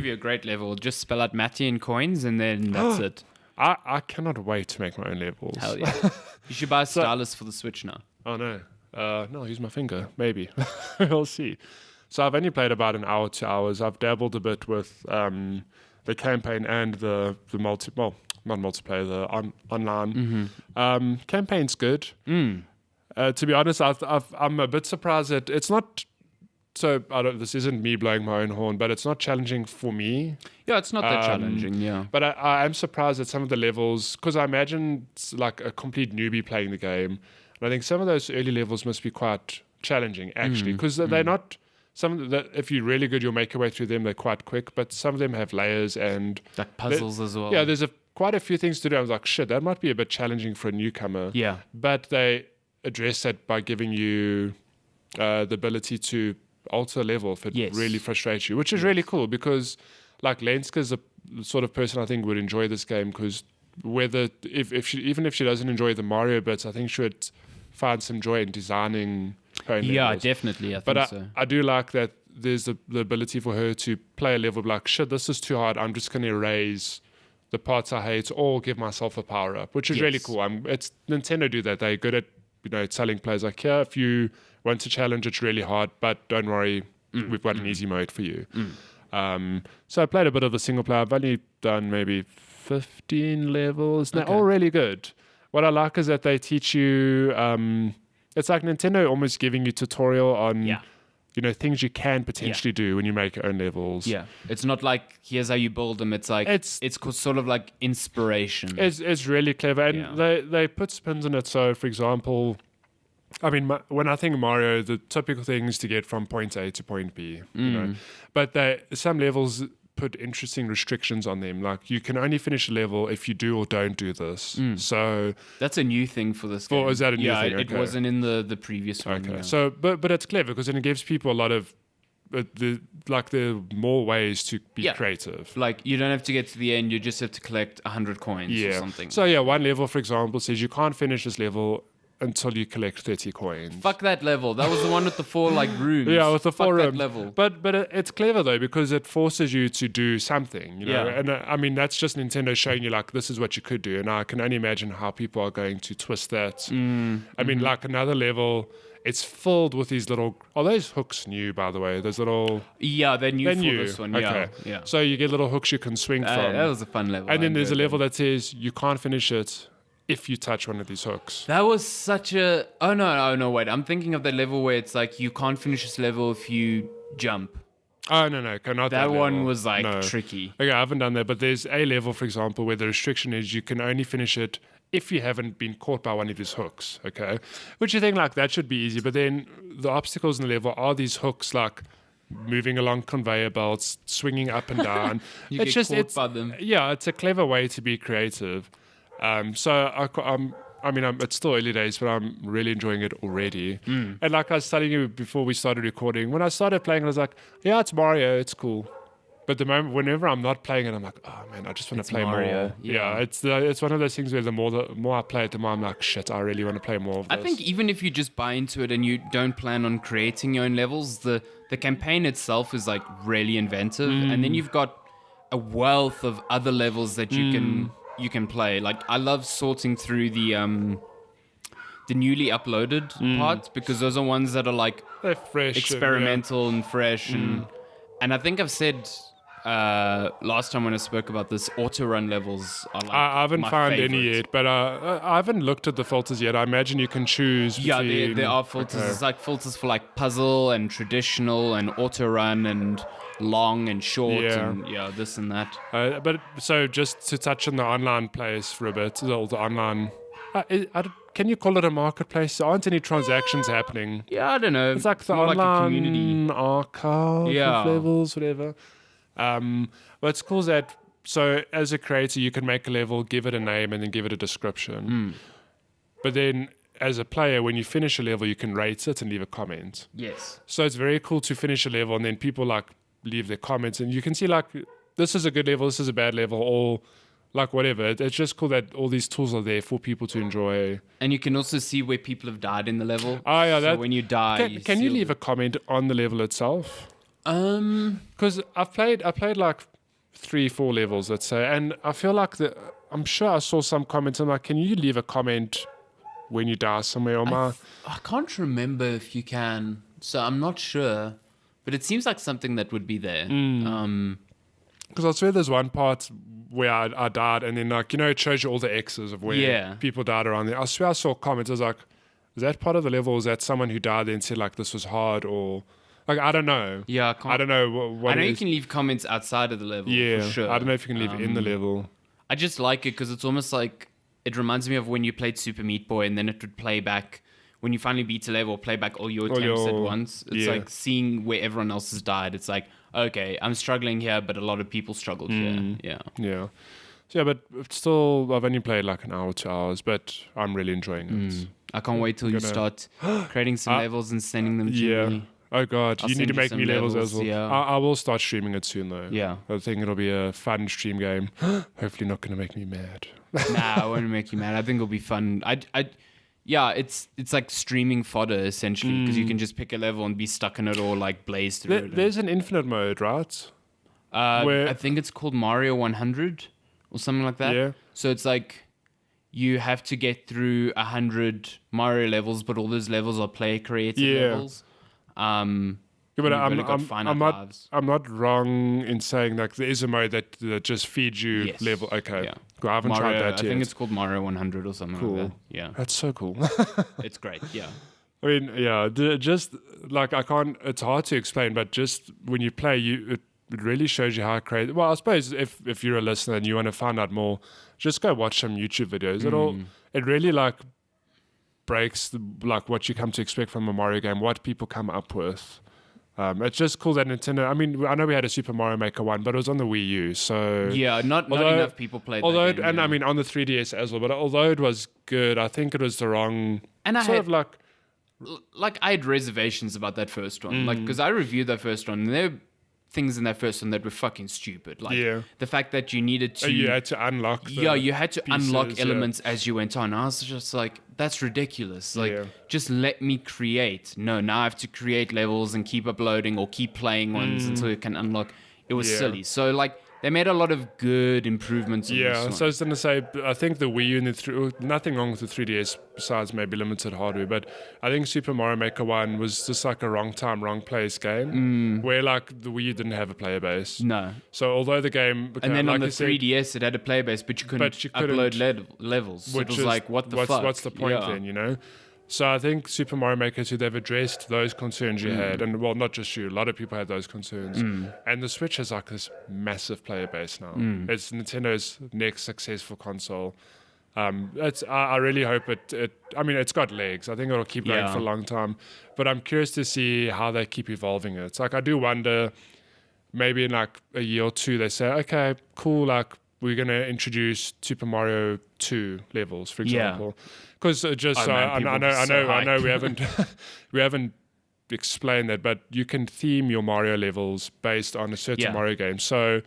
you a great level. Just spell out Matty in coins and then that's it. I cannot wait to make my own levels. Hell yeah. You should buy a stylus for the Switch now. Oh, no. No, I'll use my finger. Maybe. We'll see. So I've only played about an hour, 2 hours. I've dabbled a bit with the campaign and the not multiplayer, the online. Campaign's good. To be honest, I'm a bit surprised that it's not... So this isn't me blowing my own horn, but it's not challenging for me. Yeah, it's not that challenging, yeah. But I am surprised at some of the levels, because I imagine it's like a complete newbie playing the game. And I think some of those early levels must be quite challenging, actually, because they're not... if you're really good, you'll make your way through them. They're quite quick, but some of them have layers and... Like puzzles as well. Yeah, there's quite a few things to do. I was like, shit, that might be a bit challenging for a newcomer. Yeah. But they address that by giving you the ability to alter a level if it really frustrates you, which is really cool because like Lenska's the sort of person I think would enjoy this game because even if she doesn't enjoy the Mario bits, I think she would find some joy in designing her own levels. Definitely. I think so. I do like that there's the ability for her to play a level like, shit, this is too hard. I'm just going to erase the parts I hate, or give myself a power up, which is really cool. It's Nintendo do that. They're good at telling players like, yeah, if you want to challenge, it's really hard, but don't worry, we've got an easy mode for you. So I played a bit of the single player. I've only done maybe 15 levels. They're all really good. What I like is that they teach you. It's like Nintendo almost giving you tutorial on. Things you can potentially do when you make your own levels. Yeah, it's not like here's how you build them. It's like it's sort of like inspiration. It's really clever, and they put spins in it. So, for example, I mean, when I think of Mario, the typical thing is to get from point A to point B. But some levels put interesting restrictions on them. Like you can only finish a level if you do or don't do this. So that's a new thing for this game. Is that a new thing? Yeah, it wasn't in the previous one. Okay. So, but it's clever because then it gives people a lot of there are more ways to be creative. Like you don't have to get to the end; you just have to collect 100 coins or something. So one level, for example, says you can't finish this level until you collect 30 coins. Fuck that level. That was the one with the 4 rooms. Yeah, with the 4 rooms. level. But it's clever though because it forces you to do something, And I mean that's just Nintendo showing you like this is what you could do, and I can only imagine how people are going to twist that. I mean, like another level, it's filled with these little. Are those hooks new, by the way? Those little. Yeah, they're new for this one. Okay. Yeah. So you get little hooks you can swing from. That was a fun level. And then there's a level that says you can't finish it if you touch one of these hooks. That was such a... Oh, no, wait. I'm thinking of the level where it's like you can't finish this level if you jump. Oh, no. Not that one level. was tricky. Okay, I haven't done that, but there's a level, for example, where the restriction is you can only finish it if you haven't been caught by one of these hooks, okay? Which you think like that should be easy, but then the obstacles in the level are these hooks like moving along conveyor belts, swinging up and down. It's caught by them. Yeah, it's a clever way to be creative. It's still early days, but I'm really enjoying it already. And like I was telling you before we started recording, when I started playing, I was like, yeah, it's Mario, it's cool. But whenever I'm not playing it, I'm like, oh man, I just want to play Mario. more. Yeah, it's one of those things where the more I play it, the more I'm like, shit, I really want to play more of this. I think even if you just buy into it and you don't plan on creating your own levels, the campaign itself is like really inventive, and then you've got a wealth of other levels that you can play. Like I love sorting through the newly uploaded parts because those are ones that are like they're fresh, experimental and fresh, and I think I've said last time when I spoke about this, auto run levels are like I haven't found favorite. any yet, but I haven't looked at the filters yet. I imagine you can choose. Yeah, there are filters. Okay. It's like filters for like puzzle and traditional and auto run and long and short and this and that. But so just to touch on the online place for a bit, the online. Can you call it a marketplace? There aren't any transactions happening. Yeah, I don't know. It's like the online like community archive of levels, whatever. What's cool is that, so as a creator, you can make a level, give it a name, and then give it a description. But then as a player, when you finish a level, you can rate it and leave a comment. Yes. So it's very cool to finish a level, and then people like leave their comments, and you can see like, this is a good level, this is a bad level, or like whatever. It's just cool that all these tools are there for people to enjoy. And you can also see where people have died in the level. Oh yeah, so when you die, can you leave a comment on the level itself? Because I played like 3-4 levels, let's say, and I feel like I'm sure I saw some comments. I'm like, can you leave a comment when you die somewhere? I can't remember if you can, so I'm not sure, but it seems like something that would be there. Because I swear there's one part where I died, and then like it shows you all the X's of where people died around there. I swear I saw comments. I was like, is that part of the level? Or is that someone who died and said like this was hard, or like I don't know. Yeah, I don't know what. I know you can leave comments outside of the level. Yeah, for sure. I don't know if you can leave it in the level. I just like it because it's almost like it reminds me of when you played Super Meat Boy, and then it would play back. When you finally beat a level, play back all your attempts at once. It's like seeing where everyone else has died. It's like, okay, I'm struggling here, but a lot of people struggled here. Yeah. So yeah, but still, I've only played like an hour, 2 hours, but I'm really enjoying it. I can't wait till you start creating some levels and sending them to me. Oh God, you need to make me levels as well. Yeah. I will start streaming it soon though. Yeah. I think it'll be a fun stream game. Hopefully not going to make me mad. Nah, I won't make you mad. I think it'll be fun. Yeah, it's like streaming fodder essentially because you can just pick a level and be stuck in it or like blaze through it. There's an infinite mode, right? I think it's called Mario 100. or something like that. Yeah. So it's like you have to get through 100 Mario levels, but all those levels are player created levels. Yeah, but you've only got finite lives. I'm not wrong in saying like there is a mode that just feeds you level. Okay, Yeah. cool, I haven't Mario, tried that yet. I think it's called Mario 100 or something like that. Yeah, that's so cool. it's great. Yeah. I mean, yeah, just like I can't. It's hard to explain, but just when you play, it really shows you how creative. Well, I suppose if you're a listener and you want to find out more, just go watch some YouTube videos. It really like breaks like what you come to expect from a Mario game, what people come up with. It's just cool that Nintendo. I mean, I know we had a Super Mario Maker 1, but it was on the Wii U, so yeah, not enough people played. That game, I mean on the 3DS as well. But although it was good, I think it was the wrong and sort of like I had reservations about that first one, like because I reviewed that first one, and there were things in that first one that were fucking stupid. Like the fact that you needed to, you had to unlock. You had to unlock elements as you went on. I was just like, that's ridiculous. Like, just let me create. No, now I have to create levels and keep uploading or keep playing ones until you can unlock. It was silly. So like, they made a lot of good improvements on this one. So I was going to say, I think the Wii U and nothing wrong with the 3DS besides maybe limited hardware, but I think Super Mario Maker 1 was just like a wrong time, wrong place game where like the Wii U didn't have a player base. No. So although the game... And then like on the 3DS it had a player base, but you couldn't upload levels. So it was like, what the fuck? What's the point then, you know? So I think Super Mario Maker 2, they've addressed those concerns you had. And well, not just you, a lot of people had those concerns. And the Switch has like this massive player base now. It's Nintendo's next successful console. I really hope I mean, it's got legs. I think it'll keep going for a long time. But I'm curious to see how they keep evolving it. It's like, I do wonder, maybe in like a year or two, they say, okay, cool, like we're going to introduce Super Mario 2 levels, for example. Because I know we haven't explained that, but you can theme your Mario levels based on a certain Mario game. So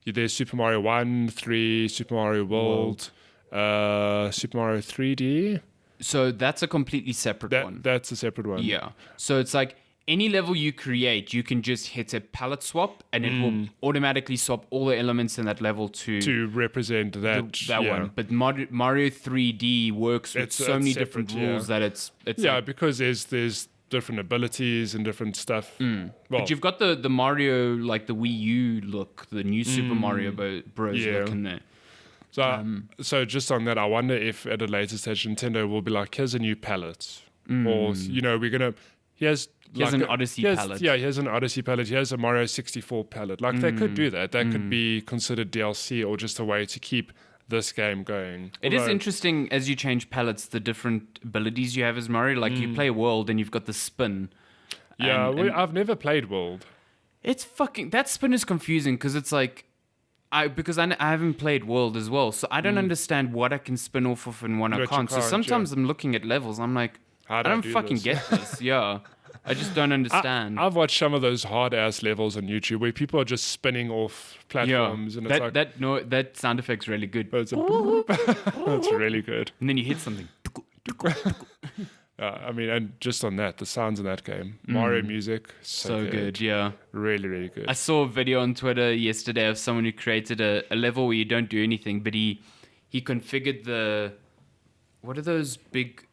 there's Super Mario 1, 3, Super Mario World. Super Mario 3D. So that's a completely separate one. That's a separate one. Yeah. So it's like any level you create, you can just hit a palette swap and it will automatically swap all the elements in that level to represent that one. But Mario 3D works with so many different rules that it's like, because there's different abilities and different stuff. Well, but you've got the Mario, like the Wii U look, the new Super Mario Bros look in there. So just on that, I wonder if at a later stage Nintendo will be like, here's a new palette, or we're gonna here's an Odyssey palette. Yeah, here's an Odyssey palette. Here's a Mario 64 palette. Like they could do that. That could be considered DLC or just a way to keep this game going. It is interesting as you change palettes, the different abilities you have as Mario. Like you play World and you've got the spin. Yeah, I've never played World. It's that spin is confusing because it's like. I haven't played World as well, so I don't understand what I can spin off of and what I can't. So sometimes I'm looking at levels, I'm like, I don't fucking get this. Yeah, I just don't understand. I've watched some of those hard ass levels on YouTube where people are just spinning off platforms, and it's that sound effect's really good. It's that's really good. And then you hit something. I mean, and just on that, the sounds in that game, Mario music, so good. Yeah, really, really good. I saw a video on Twitter yesterday of someone who created a level where you don't do anything, but he configured what are those big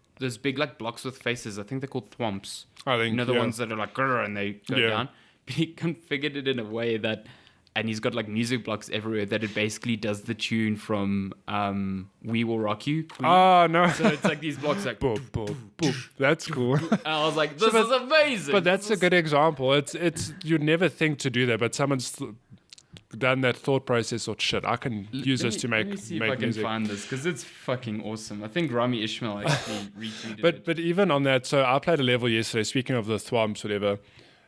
like blocks with faces? I think they're called thwomps. I think the ones that are like and they go down. But he configured it in a way that. And he's got like music blocks everywhere that it basically does the tune from We Will Rock You. Queen. Oh, no. So it's like these blocks like... boop, boop, boop. That's cool. And I was like, this is amazing. But that's a good example. It's you'd never think to do that, but someone's done that thought process or shit. I can use this to make music. Let me see if I can find this because it's fucking awesome. I think Rami Ishmael actually retweeted it. But even on that, so I played a level yesterday, speaking of the thwomps, whatever...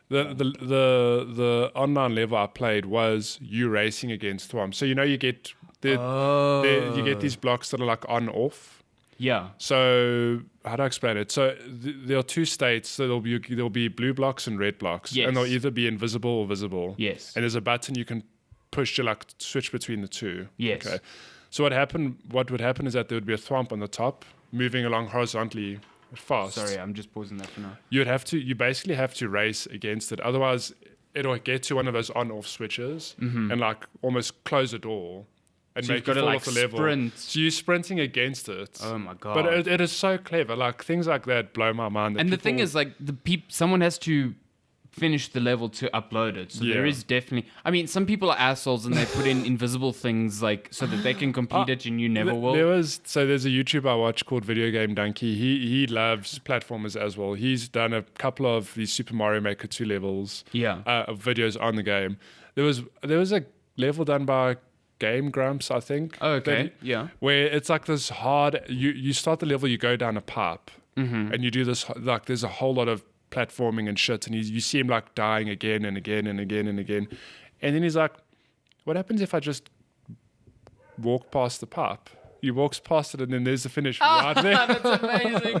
The online level I played was you racing against thwomps. So you get you get these blocks that are like on off. Yeah. So how do I explain it? So there are two states. So there'll be blue blocks and red blocks, and they'll either be invisible or visible. Yes. And there's a button you can push to like switch between the two. Yes. Okay. So what would happen is that there would be a thwomp on the top moving along horizontally. Fast. Sorry, I'm just pausing that for now. You basically have to race against it. Otherwise, it'll get to one of those on-off switches and like almost close the door. and So you've make you gotta, fall like, off the level. sprint. So you're sprinting against it. Oh my god! But it is so clever. Like things like that blow my mind. That And the thing is, like, someone has to finish the level to upload it. So there is definitely. I mean, some people are assholes and they put in invisible things like so that they can complete it and you never will. There's a YouTuber I watch called Video Game Donkey. He loves platformers as well. He's done a couple of these Super Mario Maker 2 levels. Of videos on the game. There was a level done by Game Grumps, I think. Oh, okay. Where it's like this hard. You start the level, you go down a pipe, and you do this. Like there's a whole lot of platforming and shit, and you see him like dying again and again and again and again, and then he's like, "What happens if I just walk past the pipe?" He walks past it, and then there's the finish right there. That's amazing.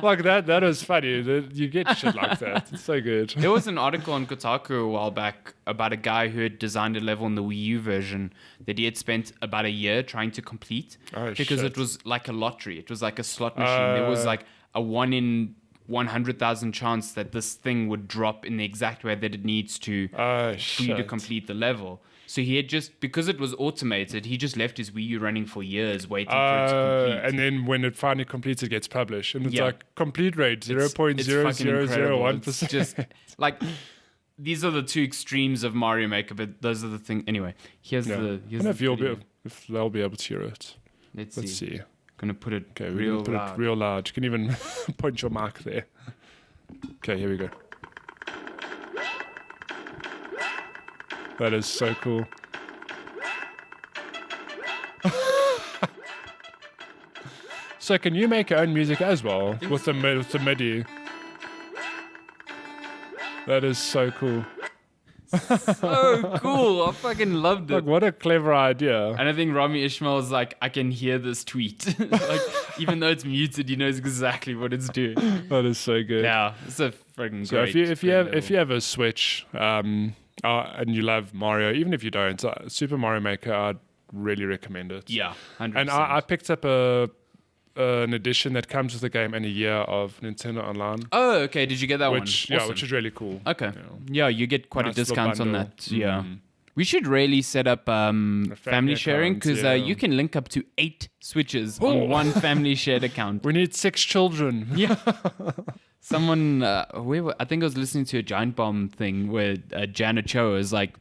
Like that was funny. You get shit like that. It's so good. There was an article on Kotaku a while back about a guy who had designed a level in the Wii U version that he had spent about a year trying to complete because it was like a lottery. It was like a slot machine. There was like a 1 in 100,000 chance that this thing would drop in the exact way that it needs to for you to complete the level. So he had because it was automated, he just left his Wii U running for years waiting for it to complete. And then when it finally completes, it gets published. And it's like complete rate, 0.0001%. It's just like, these are the two extremes of Mario Maker, but those are the things. Anyway, here's I the... don't know if they'll be able to hear it. Let's see. Gonna put it we're real gonna put loud. it real loud. You can even point your mark there. Okay, here we go. That is so cool. So can you make your own music as well with the MIDI? That is so cool. So cool. I fucking loved it. Like, what a clever idea. And I think Rami Ishmael is like, I can hear this tweet. Like, even though it's muted, he knows exactly what it's doing. That is so good. Yeah, it's a freaking So great. if you have a Switch, and you love Mario, even if you don't, Super Mario Maker, I'd really recommend it. Yeah, 100%. And I picked up an edition that comes with the game and a year of Nintendo Online. Oh, okay. Did you get that one? Yeah, which is really cool. Okay. Yeah, you get quite Nice a discount on little that. Yeah. We should really set up family sharing account, because you can link up to 8 Switches on one family shared account. We need 6 children. Yeah. Someone, I think I was listening to a Giant Bomb thing where Jan Ochoa is like,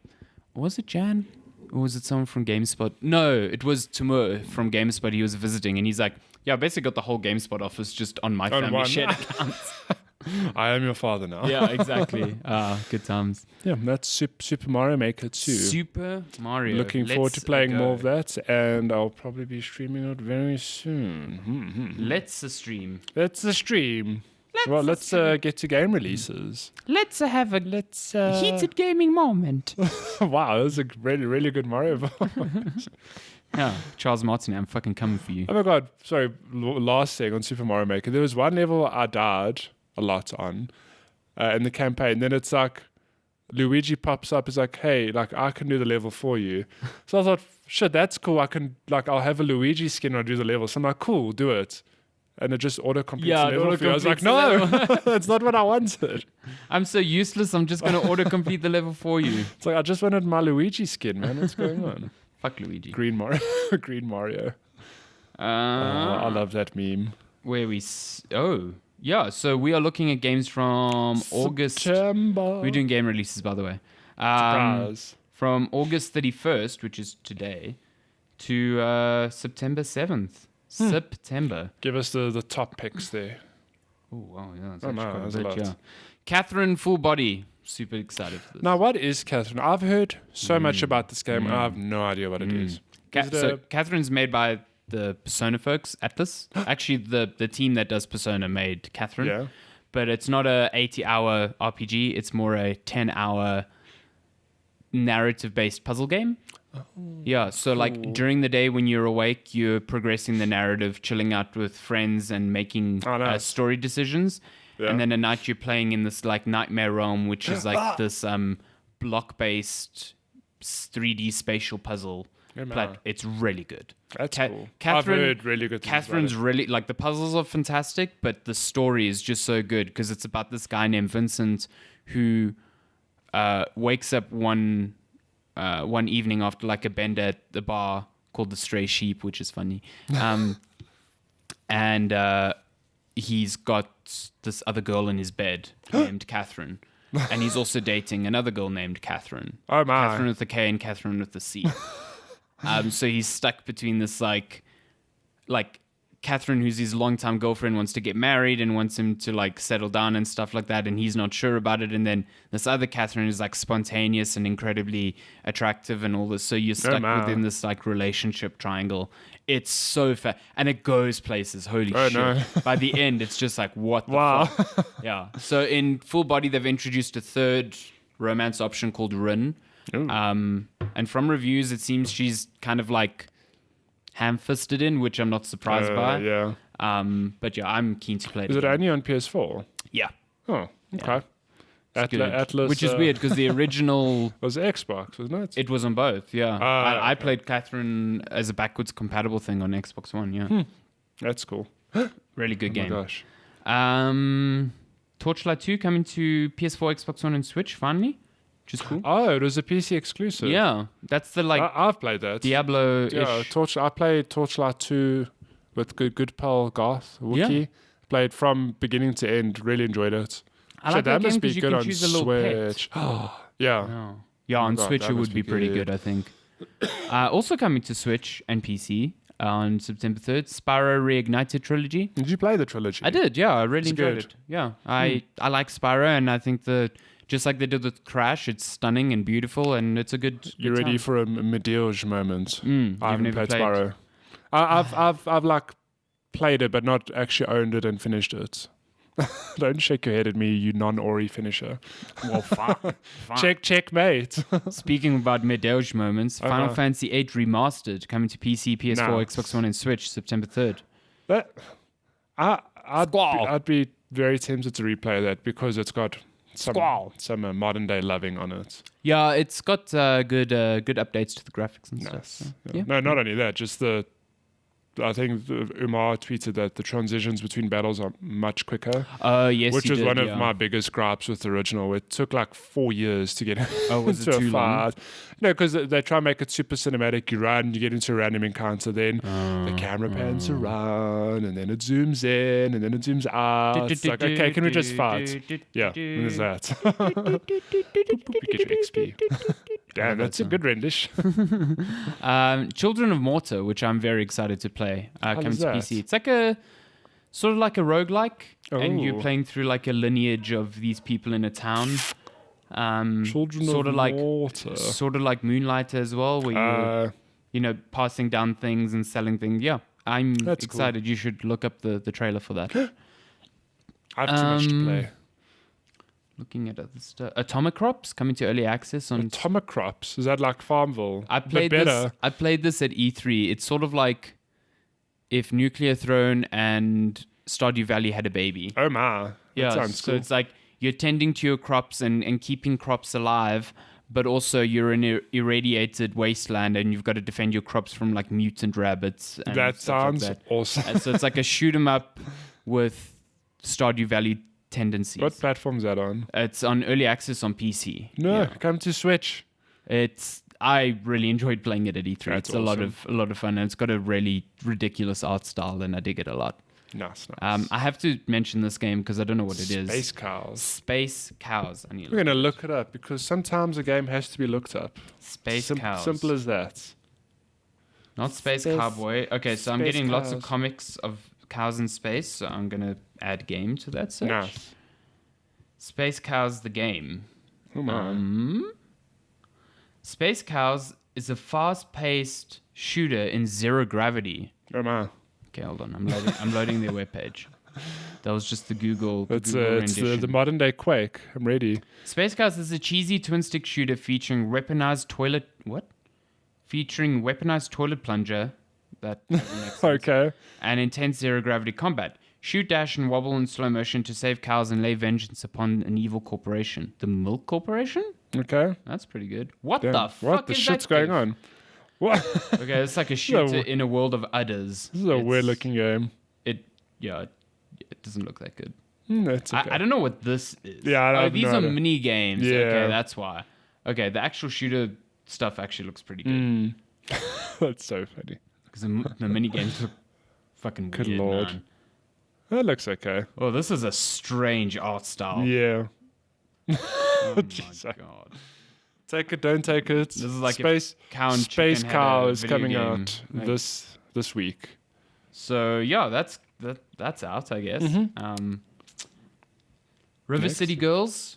was it Jan? Or was it someone from GameSpot? No, it was Timur from GameSpot. He was visiting and he's like, yeah, I basically got the whole GameSpot office just on my family shared account. I am your father now. Yeah, exactly. Good times. Yeah, that's Super Mario Maker 2. Super Mario. Looking forward to playing more of that, and I'll probably be streaming it very soon. Let's stream. Let's stream. Let's get to game releases. Let's have a heated gaming moment. Wow, that was a really, really good Mario voice. Yeah, Charles Martin, I'm fucking coming for you. Oh my god, sorry, last thing on Super Mario Maker. There was one level I died a lot on in the campaign. Then it's like Luigi pops up, is like, hey, like I can do the level for you. So I thought, shit, that's cool. I'll have a Luigi skin when I do the level. So I'm like, cool, do it. And it just auto-completes the level for you. I was like, no, that's not what I wanted. I'm so useless, I'm just going to auto-complete the level for you. It's like, I just wanted my Luigi skin, man. What's going on? Fuck Luigi. Green Mario. Green Mario. I love that meme. Yeah, so we are looking at games from August. September. We're doing game releases, by the way. Surprise. From August 31st, which is today, to September 7th. September. Give us the top picks there. Oh, wow. Yeah, that's that's a lot. yeah. Catherine Full Body. Super excited for this. Now, what is Catherine? I've heard so much about this game, and I have no idea what it is. So Catherine's made by the Persona folks, Atlas. Actually, the team that does Persona made Catherine. Yeah. But it's not a 80-hour RPG. It's more a 10-hour narrative-based puzzle game. Oh, yeah, so like during the day when you're awake, you're progressing the narrative, chilling out with friends and making story decisions. Yeah. And then at night you're playing in this like nightmare realm, which is like this block-based 3D spatial puzzle. It's really good. That's cool. I've heard really good things. Catherine's really like the puzzles are fantastic, but the story is just so good because it's about this guy named Vincent who wakes up one evening after like a bender at the bar, called the Stray Sheep, which is funny. And he's got this other girl in his bed named Catherine. And he's also dating another girl named Catherine. Oh, my. Catherine with a K and Catherine with a C. So he's stuck between this, like Catherine, who's his longtime girlfriend, wants to get married and wants him to like settle down and stuff like that, and he's not sure about it. And then this other Catherine is like spontaneous and incredibly attractive and all this. So you're stuck within this like relationship triangle. It's so fat, and it goes places. Holy shit! No. By the end, it's just like what the fuck? Yeah. So in Full Body, they've introduced a third romance option called Rin. And from reviews, it seems she's kind of like ham-fisted in, which I'm not surprised by. Yeah. But yeah, I'm keen to play it. Is it again. only on PS4? Yeah. Oh, okay. It's good. Atlas, which is weird because the original was Xbox, wasn't it? it was on both. Yeah. I played Catherine as a backwards compatible thing on Xbox One. Yeah. That's cool. Really good game. Oh my gosh. Torchlight 2 coming to PS4, Xbox One, and Switch finally, which is cool. Oh, it was a PC exclusive. Yeah, that's the like I've played that. Diablo. Yeah, I played Torchlight 2 with good pal Garth Wookie. Yeah. Played from beginning to end. Really enjoyed it. I like that game because you can on choose a little Switch. pet. Yeah. Yeah, on God, Switch that it must would be be pretty good. good, I think. Also coming to Switch and PC on September 3rd, Spyro Reignited Trilogy. Did you play the trilogy? I did, yeah. I really It's enjoyed good. it. Yeah, I like Spyro, and I think just like they did with Crash, it's stunning and beautiful, and it's a good. You ready for a Medieval moment? I haven't never played Spyro. I've like played it, but not actually owned it and finished it. Don't shake your head at me, you non-Ori finisher. Well, fine. Checkmate. Speaking about mid-age moments, Final Fantasy VIII Remastered coming to PC, PS4, Nice. Xbox One, and Switch September 3rd. I'd be very tempted to replay that because it's got some modern day loving on it. Yeah, it's got good updates to the graphics and stuff. Nice. So, Yeah. yeah. No, not only that, just I think Umar tweeted that the transitions between battles are much quicker. Yes, which he was did, one of yeah. my biggest gripes with the original. It took like 4 years to get was into it a too long? fight. No, because they try and make it super cinematic. You run, you get into a random encounter, then the camera pans around, and then it zooms in, and then it zooms out. It's like, okay, can we just fight? Yeah, and there's that. You get your XP. Damn, that's a good rendition. Children of Mortar, which I'm very excited to play, coming does to that? PC. It's like a sort of like a roguelike, and you're Oh. playing through like a lineage of these people in a town. Children sort of of like Water. sort of like Moonlighter as well, where you're passing down things and selling things. Yeah, I'm That's excited. You should look up the trailer for that. I have too much to play. Looking at other stuff, Atomic Crops coming to early access on. Atomic Crops, is that like Farmville? I played but this. better. I played this at E3. It's sort of like if Nuclear Throne and Stardew Valley had a baby. Oh my. Yeah, That sounds so cool. it's like you're tending to your crops and keeping crops alive, but also you're in an irradiated wasteland and you've got to defend your crops from like mutant rabbits. And That stuff like sounds that. awesome. And so it's like a shoot 'em up with Stardew Valley tendencies. What platform's that on? It's on early access on PC. No, Yeah. come to Switch. I really enjoyed playing it at E3. That's It's a lot of fun, and it's got a really ridiculous art style, and I dig it a lot. Nice. I have to mention this game because I don't know what it is. Space Cows. Space Cows. I need to We're going to look it up because sometimes a game has to be looked up. Space Cows. Simple as that. Not Space Cowboy. Okay, so I'm Space getting lots of Cows. comics of cows in space, so I'm going to add game to that search. Nice. Space Cows the game. Oh my. Space Cows is a fast-paced shooter in zero gravity. Oh my. Okay, hold on. I'm loading their webpage. That was just the Google. It's rendition. the modern day Quake. I'm ready. Space Cows is a cheesy twin-stick shooter featuring weaponized toilet plunger. That doesn't make sense. Okay. And intense zero-gravity combat. Shoot, dash, and wobble in slow motion to save cows and lay vengeance upon an evil corporation. The Milk Corporation? Okay. That's pretty good. What Damn. the fuck What the is shit's that going game? on? What? Okay, it's like a shooter in a world of udders. This is a weird looking game. It doesn't look that good. That's okay. I don't know what this is. Yeah, I have these no are idea. mini games. Yeah. Okay, that's why. Okay, the actual shooter stuff actually looks pretty good. That's so funny. Because the mini games look fucking Good weird, lord. man. That looks okay. Oh, this is a strange art style. Yeah. Oh my Jeez. god. Take it, don't take it. This is like Space if Count Space Chicken had Cow a is video coming game. out Like, this week. So yeah, that's out, I guess. River Next. City Girls,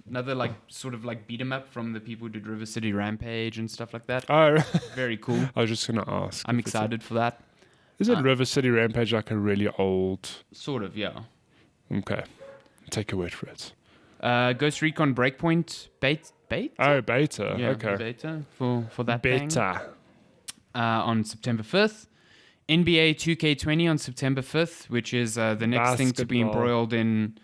another like sort of like beat 'em up from the people who did River City Rampage and stuff like that. Oh, Very cool. I was just gonna ask. I'm if it's excited for that. Isn't River City Rampage like a really old? Sort of, yeah. Okay, take your word for it. Ghost Recon Breakpoint bait. Oh, beta. Yeah, Okay. beta for that thing. Beta. On September 5th. NBA 2K20 on September 5th, which is the next thing to be Basketball. embroiled in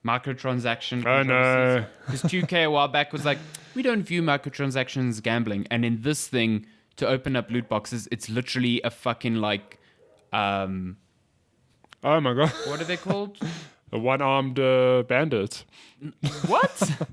microtransaction. Oh no. Because 2K a while back was like, we don't view microtransactions as gambling. And in this thing, to open up loot boxes, it's literally a fucking like, Oh my god. what are they called? A one-armed bandit. What?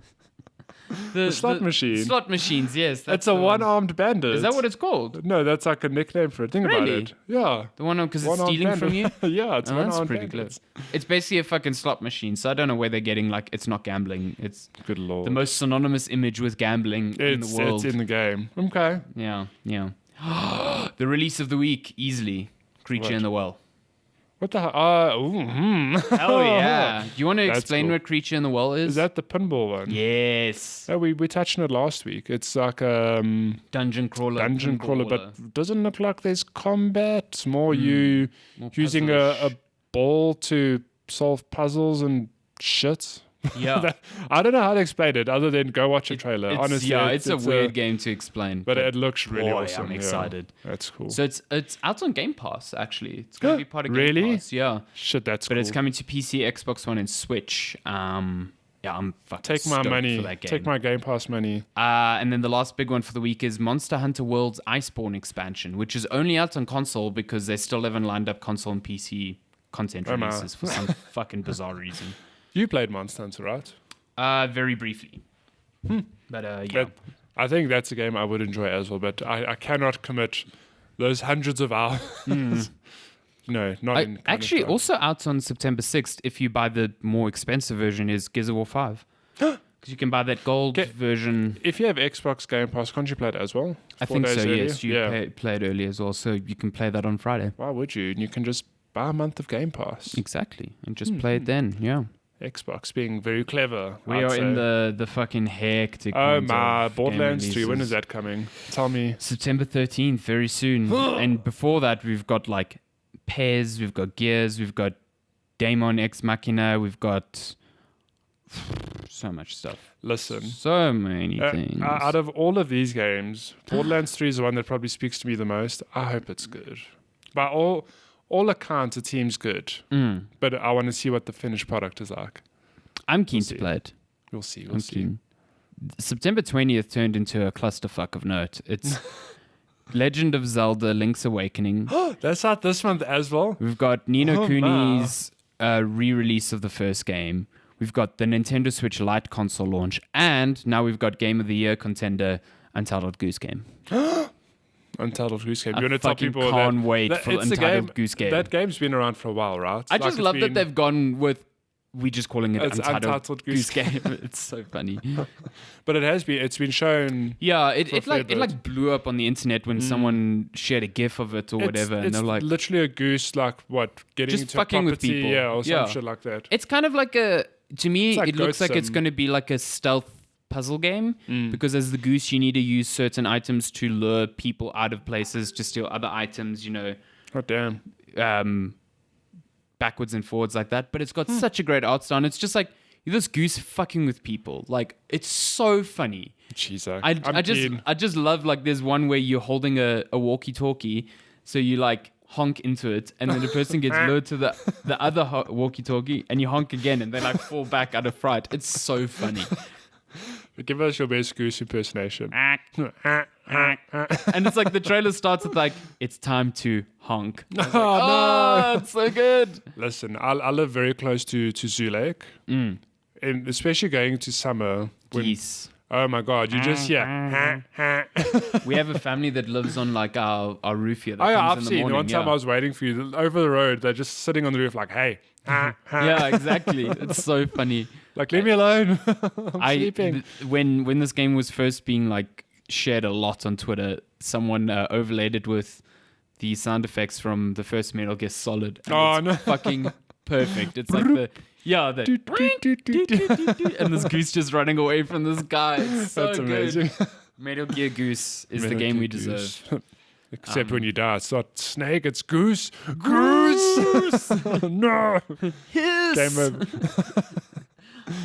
The slot machine. Slot machines, yes. It's a one-armed bandit. Is that what it's called? No, that's like a nickname for it. Think about Really? it. Yeah. The one because it's One-armed stealing from you? bandit. Yeah, it's Oh, one-armed that's pretty bandit. close. It's basically a fucking slot machine, so I don't know where they're getting like it's not gambling. It's Good lord. the most synonymous image with gambling in the world. It's in the game. Okay. Yeah. The release of the week, easily. Creature What? in the Well. What the hell? Hell yeah. Do you want to That's explain cool. what Creature in the Well is? Is that the pinball one? Yes. Oh, we touched on it last week. It's like Dungeon crawler. dungeon crawler, pinballer. but doesn't look like there's combat. It's more you More using a ball to solve puzzles and shit. Yeah. I don't know how to explain it other than go watch a trailer. It's, Honestly, yeah, it's a weird game to explain. but it looks really boy, awesome. I'm yeah. excited. That's cool. So it's out on Game Pass, actually. It's going to be part of Game Really? Pass. Yeah. Shit, that's But cool. it's coming to PC, Xbox One, and Switch. Yeah, I'm fucking Take my stoked money. for that game. Take my Game Pass money. And then the last big one for the week is Monster Hunter World's Iceborne expansion, which is only out on console because they still haven't lined up console and PC content Oh, my. releases for some fucking bizarre reason. You played Monster Hunter, right? Very briefly. But yeah. But I think that's a game I would enjoy as well, but I cannot commit those hundreds of hours. No, not in Actually, Counter-Strike. also out on September 6th, if you buy the more expensive version, is Gears of War 5. Because you can buy that gold Okay. version. If you have Xbox Game Pass, can't you play it as well? I 4 think days so, earlier? yes. You play it early as well, so you can play that on Friday. Why would you? You can just buy a month of Game Pass. Exactly. And just play it then, yeah. Xbox being very clever. We I'd are say. in the fucking hectic Oh ones my, of Borderlands game 3, when releases. is that coming? Tell me. September 13th, very soon. And before that, we've got like Pez, we've got Gears, we've got Daemon Ex Machina, we've got so much stuff. Listen. So many things. Out of all of these games, Borderlands 3 is the one that probably speaks to me the most. I hope it's good. By all accounts, it seems good. But I want to see what the finished product is like. I'm keen We'll to see. play it. We'll see. I'm keen. September 20th turned into a clusterfuck of note. It's Legend of Zelda Link's Awakening. That's out this month as well. We've got Nino Oh, Kuni's re-release of the first game. We've got the Nintendo Switch Lite console launch. And now we've got Game of the Year contender Untitled Goose Game. Untitled Goose Game. I You want to tell fucking people can't wait that for it's a Untitled game, Goose Game. That game's been around for a while, right? I just it's love that been- they've gone with we just calling it It's Untitled Goose Game. It's so funny. But it's been shown. Yeah, For a fair it bit. blew up on the internet when someone shared a GIF of it or whatever, and it's they're like, literally a goose, like what, getting Just into fucking a with property, people. yeah, or some Yeah. shit like that. it's kind of like to me, It's like it looks like it's Goatsum. going to be like a stealth puzzle game because as the goose, you need to use certain items to lure people out of places to steal other items, Oh damn! Backwards and forwards like that. But it's got such a great art style. And it's just like this goose fucking with people. Like it's so funny. Jeez, I just love like there's one where you're holding a walkie-talkie, so you like honk into it, and then the person gets lured to the other walkie-talkie, and you honk again, and they like fall back out of fright. It's so funny. Give us your best goose impersonation. And it's like the trailer starts with like it's time to honk. Oh, Oh, it's so good. Listen, I live very close to Zoo Lake, and especially going to summer when Geese. Oh my God, you just hear, We have a family that lives on like our roof here. That oh, yeah, comes I've in the seen. morning. One time I was waiting for you over the road. They're just sitting on the roof like, hey. Yeah, exactly. It's so funny. Like, leave me alone. I'm sleeping. When this game was first being like shared a lot on Twitter, someone overlaid it with the sound effects from the first Metal Gear Solid. And it's fucking perfect. It's like the and this goose just running away from this guy. It's so That's good. amazing. Metal Gear Goose is the Metal game Gear we Goose. deserve. Except when you die, it's not snake, it's goose. Goose! No! Hiss! Game over.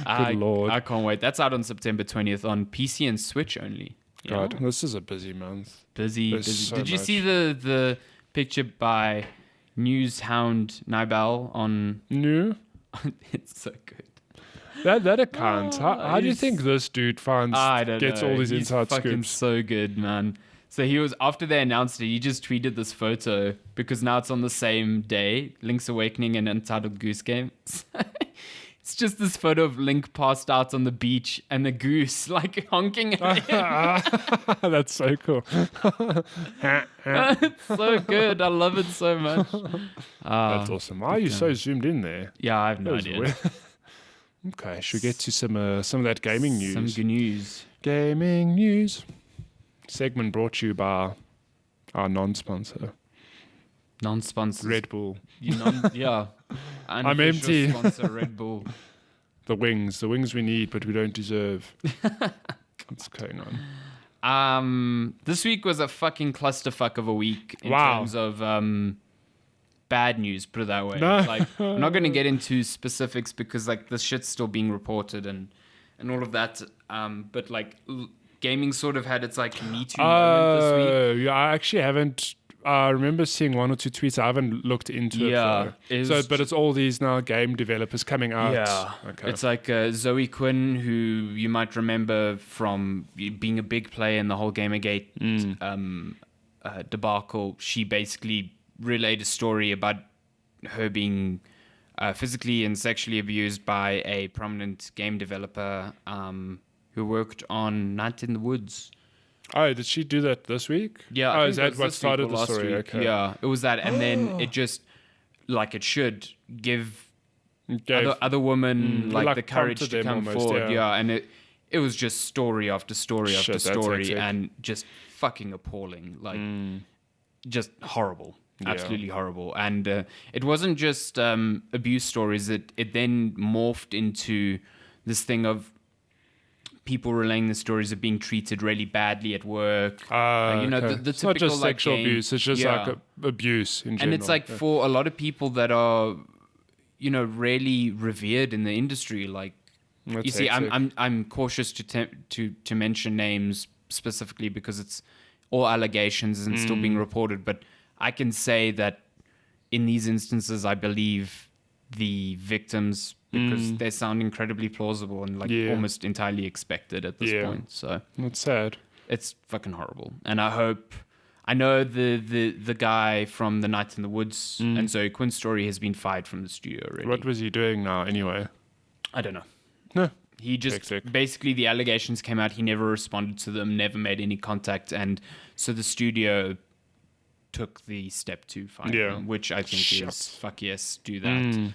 Good Lord. I can't wait. That's out on September 20th on PC and Switch only. God, this is a busy month. Busy. So Did you much. see the picture by News Hound Nibel on... No? It's so good. That account. How do you think this dude gets all these He's inside fucking scoops? so good, man. So he was, after they announced it, he just tweeted this photo because now it's on the same day, Link's Awakening and Untitled Goose Game. It's just this photo of Link passed out on the beach and the goose like honking at him. That's so cool. It's so good. I love it so much. That's awesome. Why are you so zoomed in there? Yeah, I have no That was idea. weird. Okay, should we get to some of that gaming news? Some good news. Gaming news. Segment brought to you by our non-sponsor, Non-sponsors. Red Bull. Yeah. I'm Unofficial empty. Sponsor Red Bull. The wings we need, but we don't deserve. What's going on? This week was a fucking clusterfuck of a week in Wow. terms of bad news, put it that way. No. Like, I'm not going to get into specifics because like this shit's still being reported and all of that. But like gaming sort of had its like Me Too moment this week. Oh, yeah, I actually haven't. I remember seeing one or two tweets. I haven't looked into Yeah, it. Though. But it's all these now game developers coming out. Yeah, Okay. it's like Zoe Quinn, who you might remember from being a big player in the whole Gamergate debacle. She basically relayed a story about her being physically and sexually abused by a prominent game developer who worked on Night in the Woods. Oh, did she do that this week? Yeah. I Oh, think is it that was what this week or started the last story? week. Okay. Yeah, it was that, and then it just, like it should, give other women like the courage prompted to them come almost, forward. yeah. Yeah, and it was just story after story after Shit, that's story, hectic. and just fucking appalling. Like, just horrible. Yeah. Absolutely horrible. And it wasn't just abuse stories. It then morphed into this thing of people relaying the stories of being treated really badly at work. Okay. The it's not typical just like, sexual game- abuse. It's just yeah. like abuse in general. And it's like for a lot of people that are, really revered in the industry. Like, That's you see, hectic. I'm cautious to mention names specifically because it's all allegations and still being reported. But I can say that in these instances, I believe the victims because they sound incredibly plausible and like almost entirely expected at this point. So That's sad. it's fucking horrible. And I know the guy from the Night in the Woods and Zoe Quinn story has been fired from the studio already. What was he doing now anyway? I don't know. No. He just Hectic. basically the allegations came out. He never responded to them, never made any contact, and so the studio took the step to fire him, which I think is fuck yes, do that.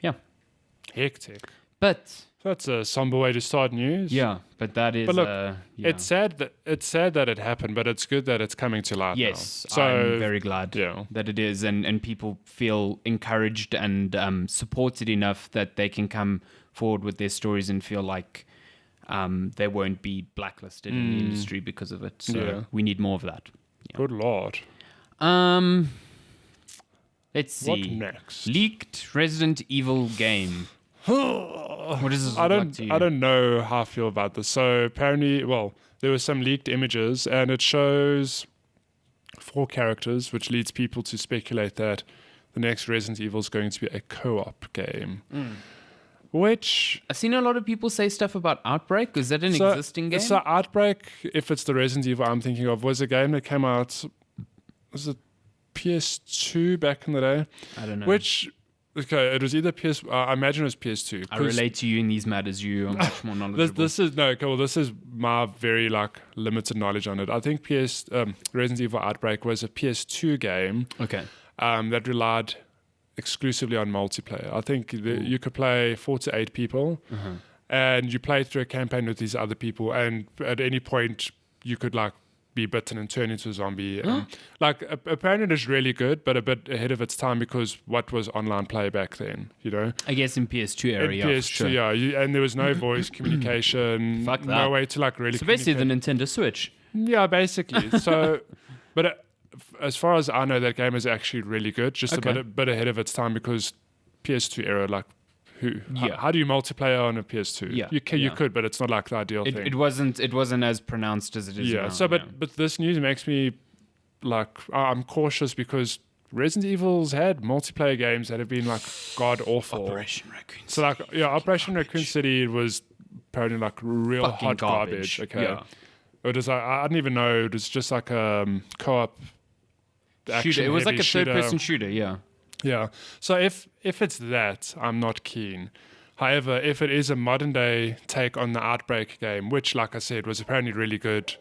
Yeah, Hectic. but That's a somber way to start news. but that is. But look, it's sad that it happened, but it's good that it's coming to light. Yes, now. So I'm very glad yeah. that it is, and people feel encouraged and supported enough that they can come forward with their stories and feel like they won't be blacklisted in the industry because of it. So we need more of that. Yeah. Good Lord. Let's see. What next? Leaked Resident Evil game. What does this I look like to you? don't know how I feel about this. So apparently, there were some leaked images, and it shows 4 characters, which leads people to speculate that the next Resident Evil is going to be a co-op game. Which I've seen a lot of people say stuff about Outbreak. Is that an existing game? So Outbreak, if it's the Resident Evil I'm thinking of, was a game that came out, was it PS2 back in the day? I don't know. Which Okay, it was either PS. I imagine it was PS2. I relate to you in these matters. You are much more knowledgeable. This is no. Okay, well, this is my very limited knowledge on it. I think Resident Evil Outbreak was a PS2 game. Okay. That relied exclusively on multiplayer. I think you could play 4 to 8 people, and you play through a campaign with these other people, and at any point you could be bitten and turn into a zombie. Apparently it's really good, but a bit ahead of its time because what was online play back then, I guess in PS2 area. In PS2, sure. Yeah. And there was no voice communication. Fuck that. No way to really So basically the Nintendo Switch. Yeah, basically. So, but as far as I know, that game is actually really good. Just a bit ahead of its time because PS2 era, how do you multiplayer on a PS2? Yeah, you could, but it's not the ideal thing. It wasn't as pronounced as it is now. So, but this news makes me I'm cautious because Resident Evil's had multiplayer games that have been god awful. Operation Raccoon City. So Operation Raccoon City was apparently real fucking hot garbage. Okay. Yeah. It was I didn't even know it was just a co-op shooter. It was like a shooter. third-person shooter. Yeah. Yeah. So if it's that, I'm not keen. However, if it is a modern day take on the Outbreak game, which, like I said, was apparently really good,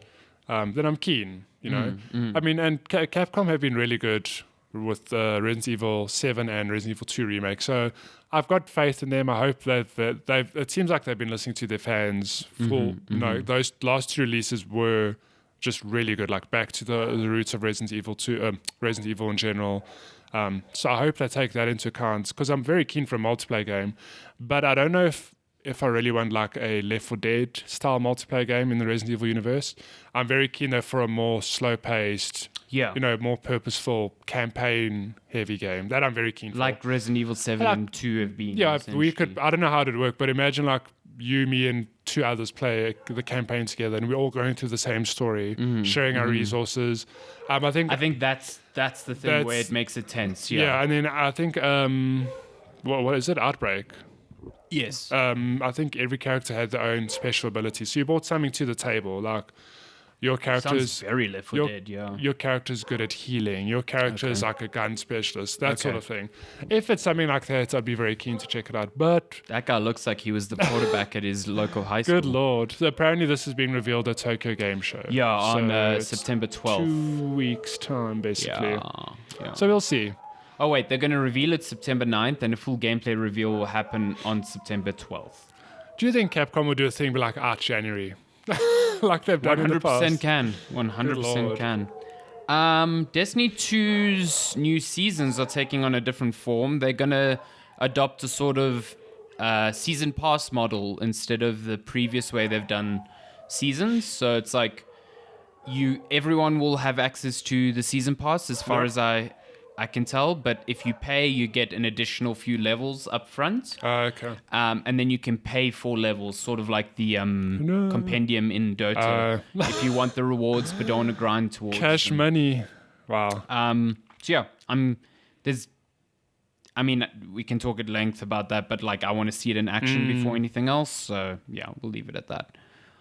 then I'm keen. I mean, and Capcom have been really good with Resident Evil 7 and Resident Evil 2 remake. So I've got faith in them. I hope that they've. It seems like they've been listening to their fans. Those last 2 releases were just really good. Back to the roots of Resident Evil 2, Resident Evil in general. So I hope they take that into account because I'm very keen for a multiplayer game, but I don't know if I really want a Left 4 Dead style multiplayer game in the Resident Evil universe. I'm very keen though for a more slow paced, more purposeful campaign heavy game that I'm very keen for. Like Resident Evil 7 and 2 have been. Yeah, we could. I don't know how it'd work, but imagine you, me, and 2 others play the campaign together, and we're all going through the same story, sharing our resources. I think that's the thing where it makes it tense. Yeah, and then I think what is it? Outbreak. Yes. I think every character had their own special abilities. So you brought something to the table, your character's sounds very Left 4 Dead, yeah. Your character's good at healing. Your character's like a gun specialist, that sort of thing. If it's something like that, I'd be very keen to check it out. But that guy looks like he was the quarterback at his local high school. Good lord! So apparently, this has been revealed at Tokyo Game Show. Yeah, on September 12th. 2 weeks time, basically. Yeah. So we'll see. Oh wait, they're going to reveal it September 9th, and a full gameplay reveal will happen on September 12th. Do you think Capcom will do a thing like January? Like they've done in the past. 100% can. 100% can. Destiny 2's new seasons are taking on a different form. They're going to adopt a sort of season pass model instead of the previous way they've done seasons. So it's everyone will have access to the season pass as far as I can tell, but if you pay, you get an additional few levels up front. Okay. And then you can pay for levels, sort of like the compendium in Dota. If you want the rewards but don't want to grind towards cash them. money. Wow. So yeah, we can talk at length about that, but I want to see it in action before anything else. So yeah, we'll leave it at that.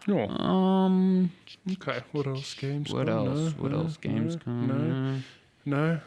Oh. Okay. What else? Games? What else? What else? Games? No.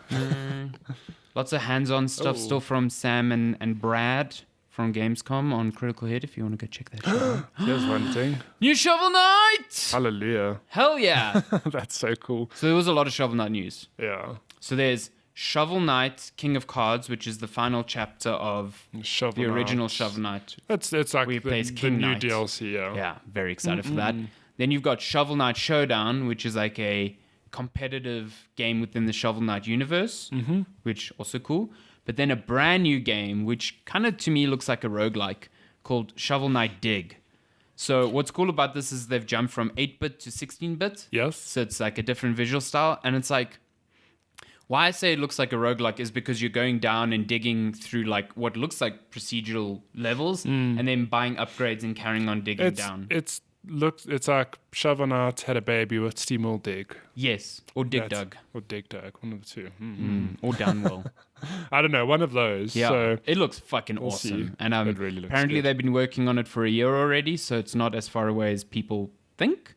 Lots of hands-on stuff still from Sam and Brad from Gamescom on Critical Hit if you want to go check that out. Here's one thing. New Shovel Knight! Hallelujah. Hell yeah. That's so cool. So there was a lot of Shovel Knight news. Yeah. So there's Shovel Knight, King of Cards, which is the final chapter of the original Shovel Knight. It's like where he plays the King new Knight. DLC, yeah. Yeah, very excited for that. Then you've got Shovel Knight Showdown, which is like a competitive game within the Shovel Knight universe, which also cool. But then a brand new game, which kind of to me looks like a roguelike, called Shovel Knight Dig. So what's cool about this is they've jumped from 8-bit to 16-bit. Yes. So it's like a different visual style. And it's why I say it looks like a roguelike is because you're going down and digging through what looks like procedural levels and then buying upgrades and carrying on digging down. It's like Shovel Knight had a baby with Steamroll Dig. Yes, or Dig Dug. Or Dig Dug, one of the two. Or Downwell. I don't know, one of those. Yeah, so it looks fucking awesome. See. And it really looks apparently good. They've been working on it for a year already, so it's not as far away as people think.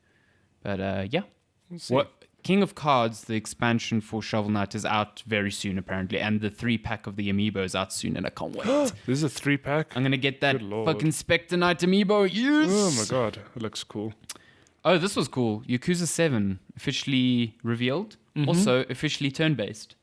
But yeah. We'll see. What King of Cards, the expansion for Shovel Knight, is out very soon apparently, and the 3-pack of the amiibo is out soon, and I can't wait. This is a 3-pack. I'm gonna get that fucking Spectre Knight amiibo. Yes. Oh my god, it looks cool. Oh, this was cool. Yakuza 7 officially revealed. Also officially turn-based.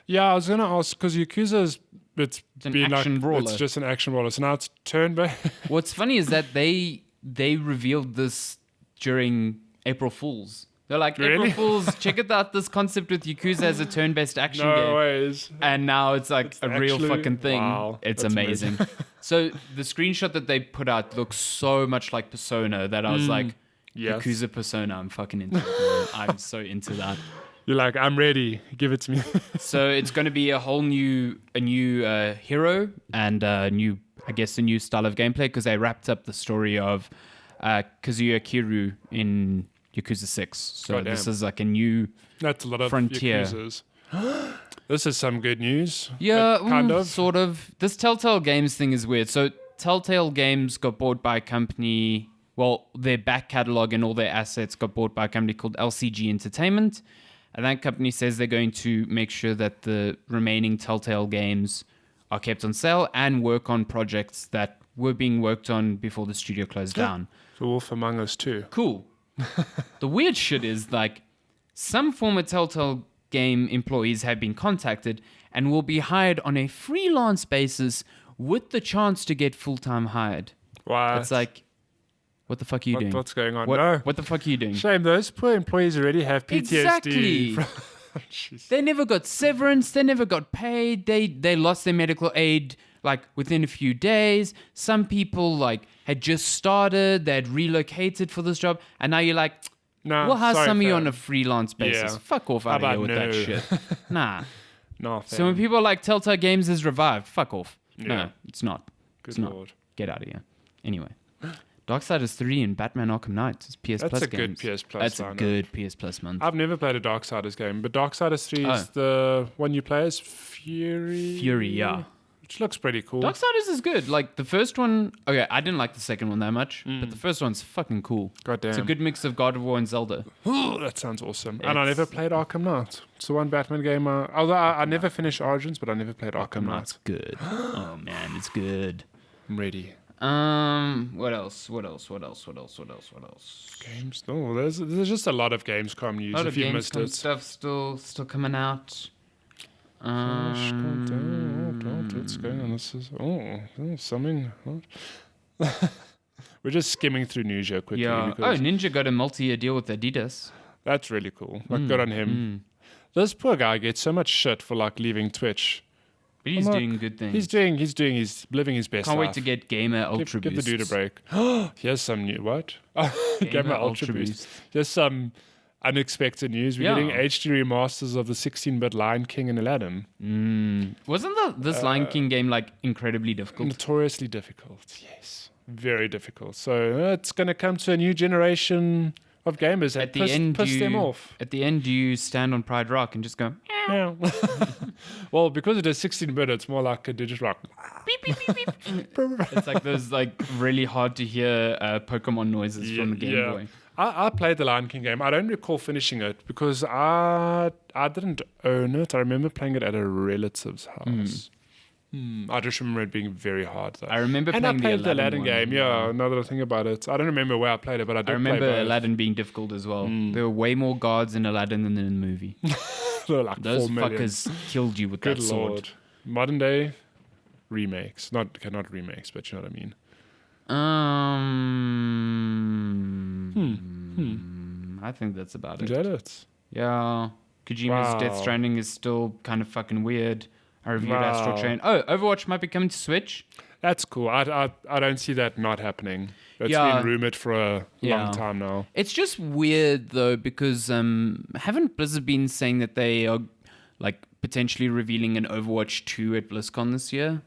Yeah, I was gonna ask because Yakuza's it's an action brawler. It's just an action brawler. So now it's turn-based. What's funny is that they revealed this during April Fools. They're like, Really? April Fools, check it out, this concept with Yakuza as a turn-based action game. No ways. And now it's like a real actually- fucking thing. wow, It's that's amazing. So the screenshot that they put out looks so much like Persona that I was like, Yes. Yakuza Persona, I'm fucking into it. Man. I'm so into that. You're like, I'm ready. Give it to me. So it's going to be a whole new hero and a new style of gameplay because they wrapped up the story of Kazuya Kiryu in Yakuza 6. So Goddamn. this is like a new That's a lot of frontier. Yakuzas. This is some good news. Yeah, kind of. sort of. This Telltale Games thing is weird. So Telltale Games got bought by a company. Well, their back catalog and all their assets got bought by a company called LCG Entertainment. And that company says they're going to make sure that the remaining Telltale games are kept on sale and work on projects that were being worked on before the studio closed down. The Wolf Among Us too. Cool. The weird shit is like some former Telltale game employees have been contacted and will be hired on a freelance basis with the chance to get full-time hired. Wow. It's like, what the fuck are you doing? What's going on? What, No. what the fuck are you doing? Shame, those poor employees already have PTSD. Exactly. Jeez. They never got severance. They never got paid. They lost their medical aid like within a few days. Some people like had just started. They had relocated for this job, and now you're like, Nah, we'll hire sorry, some of you fam. on a freelance basis. Yeah. Fuck off How out of here about with that no? shit. Nah. No, So when people are like Telltale Games is revived, fuck off. Yeah. No, it's not. Good It's not. lord. Get out of here. Anyway. Darksiders 3 and Batman Arkham Knight is PS That's Plus a good games. PS Plus That's a lineup. good PS Plus month. I've never played a Darksiders game, but Darksiders 3 Oh. is the one you play as Fury. Fury, yeah. Which looks pretty cool. Darksiders is good. Like the first one, okay, I didn't like the second one that much, but the first one's fucking cool. Goddamn. It's a good mix of God of War and Zelda. That sounds awesome. And I It's- never played Arkham Knight. It's the one Batman game. Although I never finished Origins, but I never played Arkham Knight. Knight's good. Oh man, it's good. I'm ready. What else? Games? Oh, there's just a lot of Gamescom news. A lot If of you missed Gamescom it. stuff still coming out. Gosh, what's going on? This is something. We're just skimming through news here quickly. Yeah. Oh, Because Ninja got a multi-year deal with Adidas. that's really cool. Like, good on him. This poor guy gets so much shit for like leaving Twitch. But he's I'm like, doing good things. He's living his best Can't life. wait to get Gamer Ultra Give the dude a Boosts. break. Here's some new what? Gamer Ultra Boost. Here's some unexpected news. We're Yeah. getting HD remasters of the 16-bit Lion King and Aladdin. Wasn't this Lion King game like incredibly difficult? Notoriously difficult. Yes, very difficult. So it's going to come to a new generation of gamers and At the end, piss them off. At the end, do you stand on Pride Rock and just go? Yeah. Well, because it is 16-bit, it's more like a digital rock. Beep, beep, beep, beep. It's like those like really hard to hear Pokemon noises from the Game Boy. I played the Lion King game. I don't recall finishing it because I didn't own it. I remember playing it at a relative's house. I just remember it being very hard though. I remember and playing I played the Aladdin Aladdin game. one. Yeah, now that I think about it, I don't remember where I played it, but I did I remember play both. Aladdin being difficult as well. There were way more guards in Aladdin than in the movie. There were like Those 4 million. fuckers killed you with Good that sword. lord. Modern day remakes, not remakes, but you know what I mean. I think that's about Is it. that it? Yeah. Kojima's Wow. Death Stranding is still kind of fucking weird. I reviewed Astral Wow. Chain. Oh, Overwatch might be coming to Switch. That's cool. I don't see that not happening. It's Yeah. been rumored for a Yeah. long time now. It's just weird though because haven't Blizzard been saying that they are like potentially revealing an Overwatch 2 at BlizzCon this year?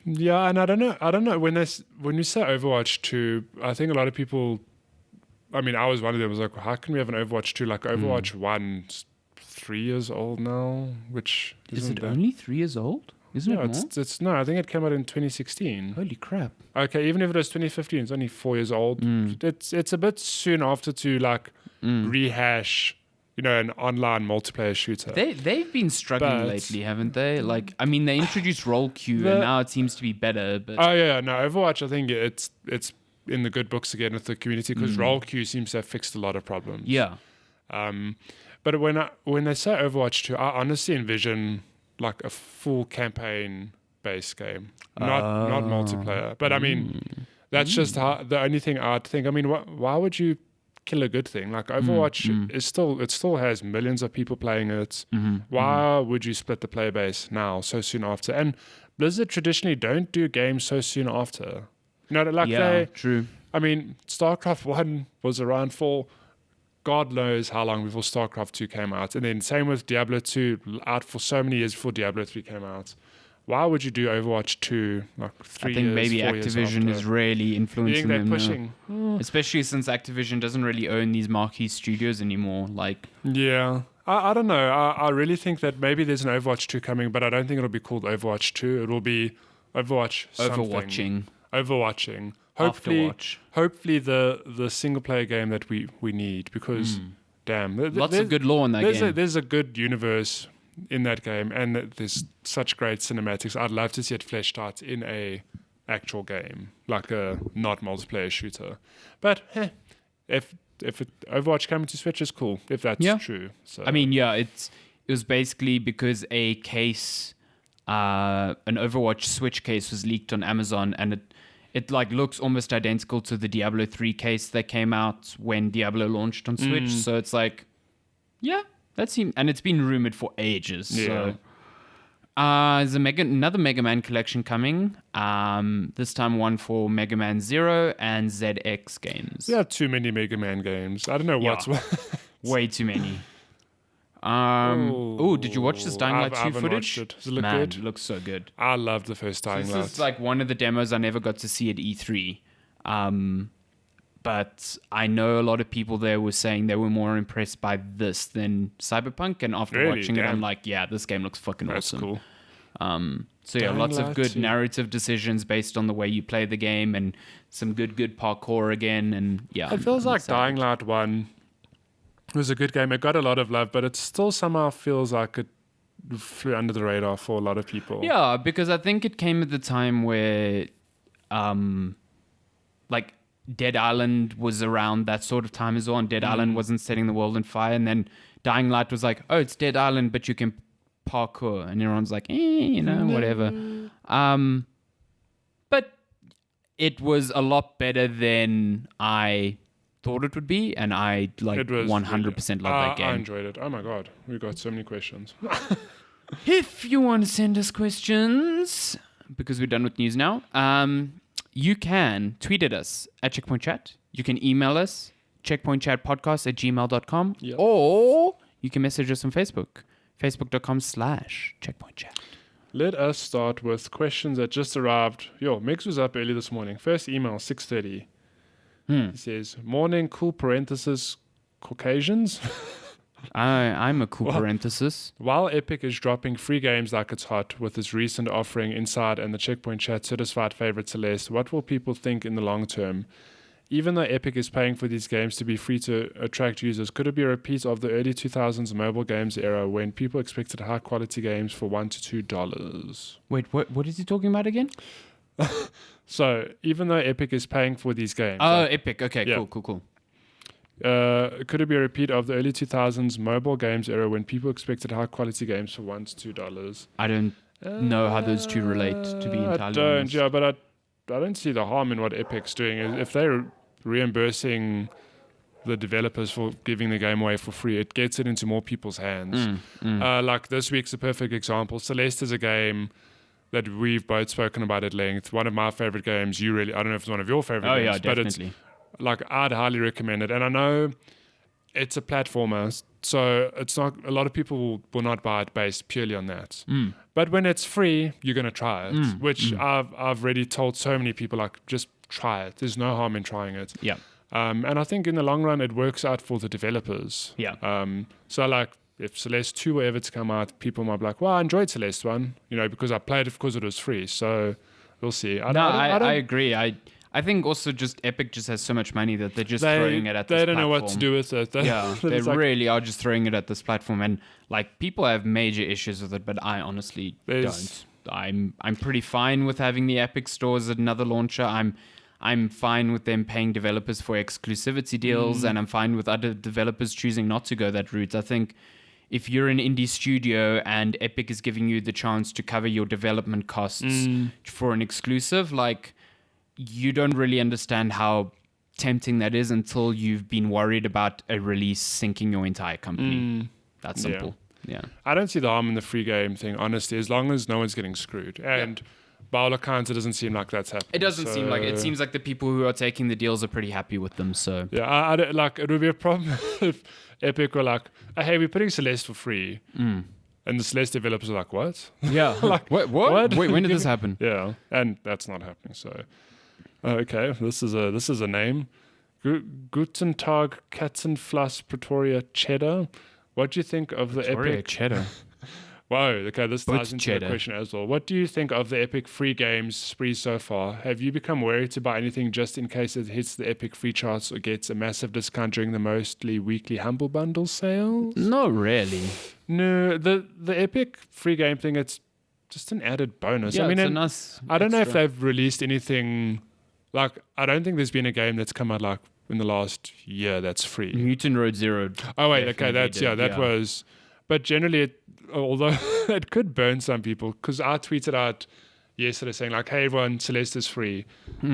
Yeah, and I don't know when you say Overwatch 2, I think a lot of people. I mean, I was one of them. I was like, how can we have an Overwatch 2? Like Overwatch 1's 3 years old now, which Is isn't it that- only 3 years old? Isn't Yeah, it more? it's no. I think it came out in 2016. Holy crap. Okay, even if it was 2015, it's only 4 years old. Mm. It's a bit soon after to like rehash an online multiplayer shooter. They've been struggling lately, haven't they? Like, I mean, they introduced role queue and now it seems to be better. But Overwatch, I think it's in the good books again with the community because role queue seems to have fixed a lot of problems. Yeah. But when they say Overwatch 2, I honestly envision like a full campaign-based game, not multiplayer. But I mean, that's just the only thing I'd think. I mean, why would you kill a good thing? Like Overwatch is still has millions of people playing it. Why would you split the player base now so soon after? And Blizzard traditionally don't do games so soon after. True. I mean, StarCraft 1 was around for God knows how long before StarCraft 2 came out. And then same with Diablo 2, out for so many years before Diablo 3 came out. Why would you do Overwatch 2 like 3 years, I think maybe 4 years Activision after? is really influencing them. Pushing. Especially since Activision doesn't really own these marquee studios anymore. Like, yeah. I don't know. I really think that maybe there's an Overwatch 2 coming, but I don't think it'll be called Overwatch 2. It will be Overwatch something. Overwatching. Hopefully the single player game that we need because damn, lots of good lore in that game. There's a good universe in that game and there's such great cinematics. I'd love to see it fleshed out in a actual game, like a not multiplayer shooter. But if Overwatch coming to Switch is cool, if that's true. So I mean, it was basically because a case, an Overwatch Switch case was leaked on Amazon, and it like looks almost identical to the Diablo 3 case that came out when Diablo launched on Switch. So it's like, that seems, and it's been rumored for ages. Yeah. So there's another Mega Man collection coming. This time one for Mega Man 0 and ZX games. There are too many Mega Man games. I don't know what's way too many. Did you watch this Dying Light 2 footage? Does it look good? It looks so good. I love the first Dying Light. This is like one of the demos I never got to see at E3. But I know a lot of people there were saying they were more impressed by this than Cyberpunk. And after watching it, I'm like, this game looks fucking awesome. Cool. Lots of good narrative decisions based on the way you play the game and some good parkour again. And it feels like Dying Light 1 was a good game. It got a lot of love, but it still somehow feels like it flew under the radar for a lot of people. Yeah, because I think it came at the time where, like, Dead Island was around that sort of time as well, and Dead Island wasn't setting the world on fire, and then Dying Light was like, oh, it's Dead Island, but you can parkour, and everyone's like, whatever. But it was a lot better than I thought it would be, and I 100% love that game. I enjoyed it. Oh my god, we got so many questions. If you want to send us questions, because we're done with news now, you can tweet at us at Checkpoint Chat. You can email us, checkpointchatpodcast@gmail.com, or you can message us on Facebook, facebook.com/checkpointchat. Let us start with questions that just arrived. Mix was up early this morning. First email, 6:30. He says, morning, cool parenthesis, Caucasians. I'm a cool parenthesis. While Epic is dropping free games like it's hot with its recent offering Inside and the Checkpoint Chat certified favorite Celeste, what will people think in the long term? Even though Epic is paying for these games to be free to attract users, could it be a repeat of the early 2000s mobile games era when people expected high quality games for $1 to $2? Wait, what is he talking about again? So, even though Epic is paying for these games... Oh, Epic. Okay, cool. Could it be a repeat of the early 2000s mobile games era when people expected high-quality games for $1 to $2? I don't know how those two relate, to be entirely honest. But I don't see the harm in what Epic's doing. If they're reimbursing the developers for giving the game away for free, it gets it into more people's hands. Like this week's a perfect example. Celeste is a game that we've both spoken about at length. One of my favorite games. I don't know if it's one of your favorite games. Yeah, definitely. But I'd highly recommend it. And I know it's a platformer, so it's not, a lot of people will not buy it based purely on that. But when it's free, you're going to try it, which I've already told so many people, just try it. There's no harm in trying it. Yeah. And I think in the long run, it works out for the developers. Yeah. So if Celeste 2 were ever to come out, people might be like, well, I enjoyed Celeste 1, because I played it because it was free. So we'll see. I agree. I I think also just Epic just has so much money that they're just throwing it at this platform. They don't know what to do with it. They really are just throwing it at this platform. And like people have major issues with it, but I honestly don't. I'm pretty fine with having the Epic Store as another launcher. I'm fine with them paying developers for exclusivity deals, and I'm fine with other developers choosing not to go that route. I think if you're an indie studio and Epic is giving you the chance to cover your development costs for an exclusive, like, you don't really understand how tempting that is until you've been worried about a release sinking your entire company. That's simple. Yeah. I don't see the harm in the free game thing, honestly, as long as no one's getting screwed. And by all accounts, it doesn't seem like that's happening. It doesn't seem like it. It seems like the people who are taking the deals are pretty happy with them. So yeah, I don't, like, it would be a problem if Epic were like, hey, we're putting Celeste for free. And the Celeste developers are like, what? Yeah. Like, what? Wait, when did this happen? Yeah, and that's not happening. So, okay, this is a name. Guten Tag, Katzenflass, Pretoria, Cheddar. What do you think of the Epic Cheddar? Wow, okay, this ties into cheddar. the question as well. What do you think of the Epic free games spree so far? Have you become wary to buy anything just in case it hits the Epic free charts or gets a massive discount during the mostly weekly Humble Bundle sales? Not really. No, the Epic free game thing, it's just an added bonus. Yeah, I mean, it's a nice I don't know if extra. they've released anything, like, I don't think there's been a game that's come out like in the last year that's free. Mutant Road Zero. Oh wait, okay, that's definitely did, that was, but generally, although it could burn some people, because I tweeted out yesterday saying like, "Hey everyone, Celeste is free."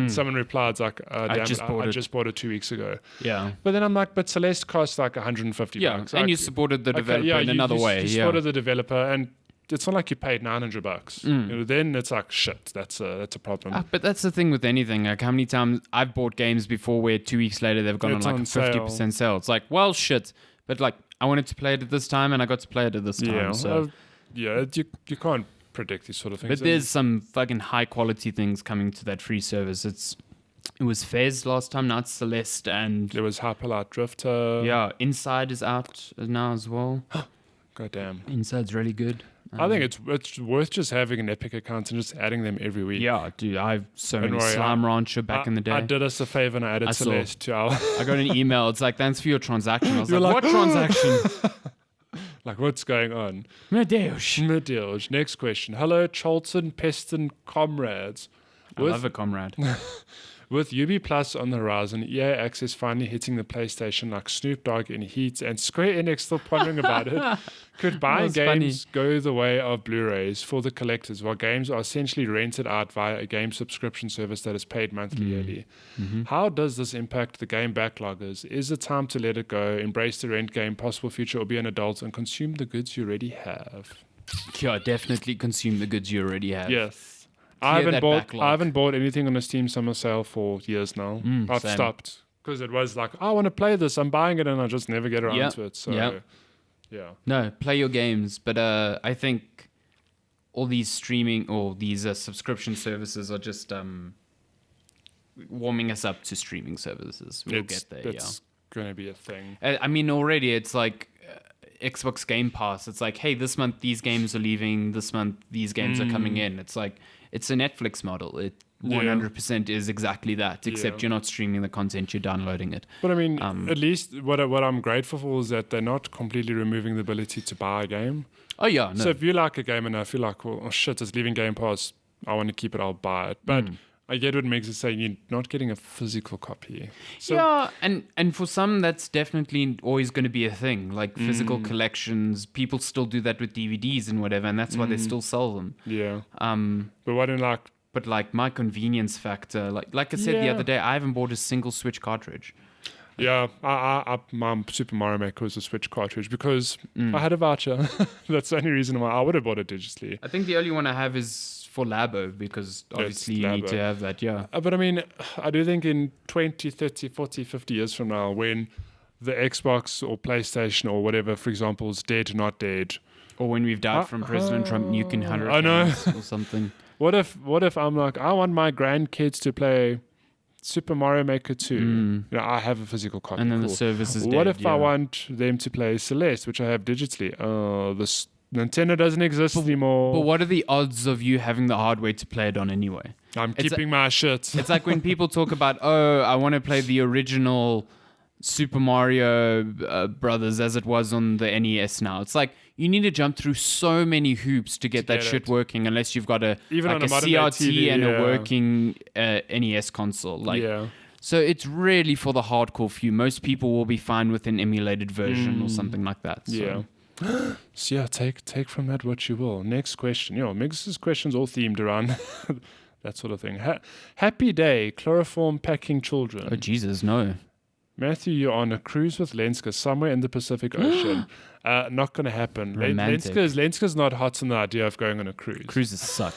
Someone replied like, "I just bought it 2 weeks ago." Yeah, but then I'm like, "But Celeste costs like $150." yeah, bucks. and Like, you supported the developer in you, another way. You supported the developer, and it's not like you paid $900. You know, then it's like shit. That's a problem. But that's the thing with anything. Like, how many times I've bought games before where 2 weeks later they've gone It's on like on a 50% sale. It's like, well, shit. But like, I wanted to play it at this time, and I got to play it at this time. Yeah, So. You can't predict these sort of things. But there's some fucking high quality things coming to that free service. It was Fez last time, now it's Celeste, and there was Hyperlight Drifter. yeah, Inside is out now as well. God damn. Inside's really good. I think it's worth just having an Epic account and just adding them every week. Yeah, dude, I have so many worry, Slime Rancher back in the day. I did us a favor and I added Celeste to our. I got an email. It's like, thanks for your transaction. I was You're like, what transaction? Like, what's going on? Medeus. Next question. Hello, Cholton, Peston comrades. I love a comrade. With UB Plus on the horizon, EA Access finally hitting the PlayStation like Snoop Dogg in Heat, and Square Enix still pondering about it. Could buying games go the way of Blu-rays for the collectors, while games are essentially rented out via a game subscription service that is paid monthly yearly? How does this impact the game backloggers? Is it time to let it go, embrace the rent game, possible future, or be an adult and consume the goods you already have? Yeah, definitely consume the goods you already have. Yes. I haven't backlog. bought anything on a Steam summer sale for years now. I've same. stopped because it was like, I want to play this, I'm buying it, and I just never get around to it. So, yeah. No, play your games. But I think all these streaming or these subscription services are just warming us up to streaming services. We'll get there. It's going to be a thing. I mean, already it's like Xbox Game Pass. It's like, hey, this month these games are leaving. This month these games are coming in. It's like, it's a Netflix model. It 100% is exactly that, except you're not streaming the content, you're downloading it. But I mean, at least what I'm grateful for is that they're not completely removing the ability to buy a game. Oh, yeah. No. So if you like a game and I feel like, well, oh shit, it's leaving Game Pass, I want to keep it, I'll buy it. But I get what Megs is saying, you're not getting a physical copy. So, yeah, and for some, that's definitely always going to be a thing. Like physical collections, people still do that with DVDs and whatever, and that's why they still sell them. Yeah. But what in like... But like my convenience factor, like I said the other day, I haven't bought a single Switch cartridge. Yeah, my Super Mario Maker was a Switch cartridge because I had a voucher. That's the only reason why I would have bought it digitally. I think the only one I have is for Labo because obviously you need to have that, yeah. But I mean, I do think in 20, 30, 40, 50 years from now, when the Xbox or PlayStation or whatever, for example, is dead, not dead. Or when we've died from President Trump nuking I know. or something. What if I'm like, I want my grandkids to play Super Mario Maker 2. You know, I have a physical copy. And then the service is dead. What if I want them to play Celeste, which I have digitally? This Nintendo doesn't exist anymore. But what are the odds of you having the hardware to play it on anyway? I'm keeping my shit. It's like when people talk about, oh, I want to play the original Super Mario Brothers as it was on the NES now. It's like you need to jump through so many hoops to get that shit working unless you've got Even like on a CRT TV, and a working NES console. Like, so it's really for the hardcore few. Most people will be fine with an emulated version or something like that. So. So yeah, take from that what you will. Next question. Mix's questions all themed around that sort of thing. Happy day, chloroform packing children. Oh Jesus, no. Matthew, you're on a cruise with Lenska somewhere in the Pacific Ocean. Not going to happen. Lenska's not hot on the idea of going on a cruise. Cruises suck.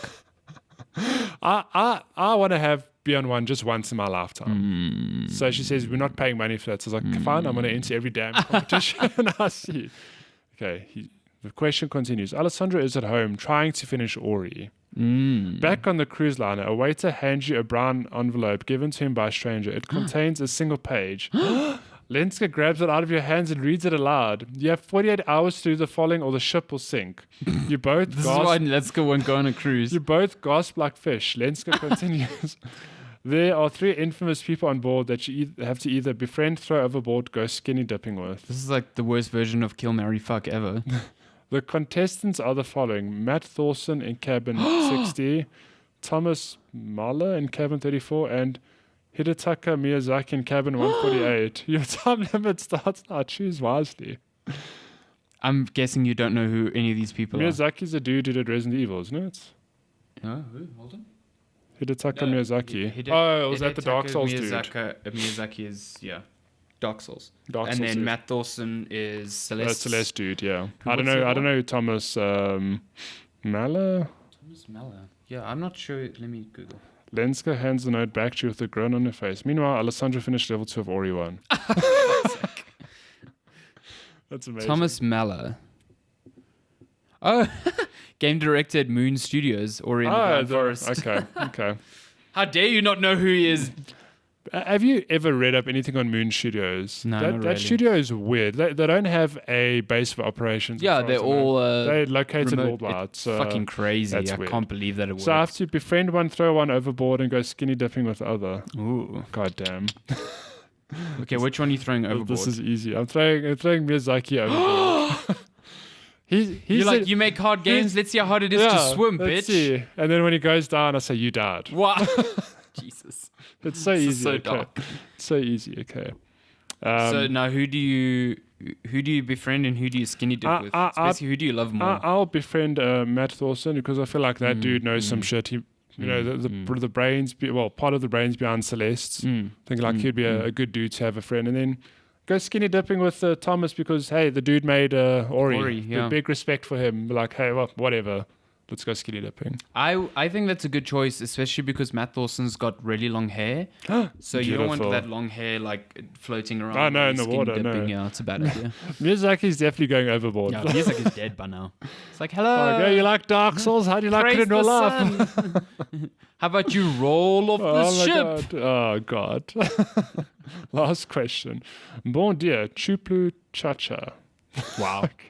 I want to be on one just once in my lifetime. So she says, we're not paying money for that. So I was like, fine, I'm going to enter every damn competition. I see. Okay, the question continues. Alessandro is at home trying to finish Ori. Back on the cruise liner, a waiter hands you a brown envelope given to him by a stranger. It contains a single page. Lenska grabs it out of your hands and reads it aloud. You have 48 hours to do the following or the ship will sink. You both This is why Lenska won't go on a cruise. You both gasp like fish. Lenska continues. There are 3 infamous people on board that you have to either befriend, throw overboard, go skinny dipping with. This is like the worst version of Kill, Marry, Fuck ever. The contestants are the following. Matt Thorson in cabin 60, Thomas Mahler in cabin 34, and Hidetaka Miyazaki in cabin 148. Your time limit starts now. Choose wisely. I'm guessing you don't know who any of these people Miyazaki's a dude who did Resident Evil, isn't it? No, who? Hold on. Hidetaka Miyazaki. Was that the Dark Souls dude? Miyazaki is, Dark Souls. Dark and Souls then dude. Matt Thorson is Celeste. Celeste dude, yeah. Who I don't know who Thomas Mahler? Thomas Mahler. Yeah, I'm not sure. Let me Google. Lenska hands the note back to you with a grin on her face. Meanwhile, Alessandro finished level 2 of Ori 1. That's amazing. Thomas Mahler. Oh, game director at Moon Studios, Ori and the Blind Forest. Okay. How dare you not know who he is? Have you ever read up anything on Moon Studios? No, not really. That studio is weird. They don't have a base of operations. Yeah, they're all they're located remote. worldwide. It's fucking crazy. I can't believe that it works. So I have to befriend one, throw one overboard, and go skinny dipping with the other. Ooh, goddamn. Okay, which one are you throwing overboard? This is easy. I'm throwing Miyazaki overboard. You're like, you make hard games. Let's see how hard it is to swim, bitch. See. And then when he goes down, I say, you died. What? Jesus. It's so easy. So dark. So easy. Okay. So now, who do you befriend and who do you skinny dip with? Basically, who do you love more? I'll befriend Matt Thorson because I feel like that dude knows some shit. He, the brains, part of the brains behind Celeste. I think he'd be a good dude to have a friend, and then go skinny dipping with Thomas because hey, the dude made Ori. Big respect for him. Like, hey, well, whatever. Let's go skinny dipping. I think that's a good choice, especially because Matt Thorson's got really long hair. So you don't want that long hair like floating around. Oh, no, in the water. Dipping. No. Yeah, it's a bad idea. Miyazaki's definitely going overboard. Yeah, Miyazaki's dead by now. It's like, hello. You like Dark Souls? How do you like it in real life? How about you roll off the ship? God. Last question. Bon dia, chuplu chacha. Wow. Okay.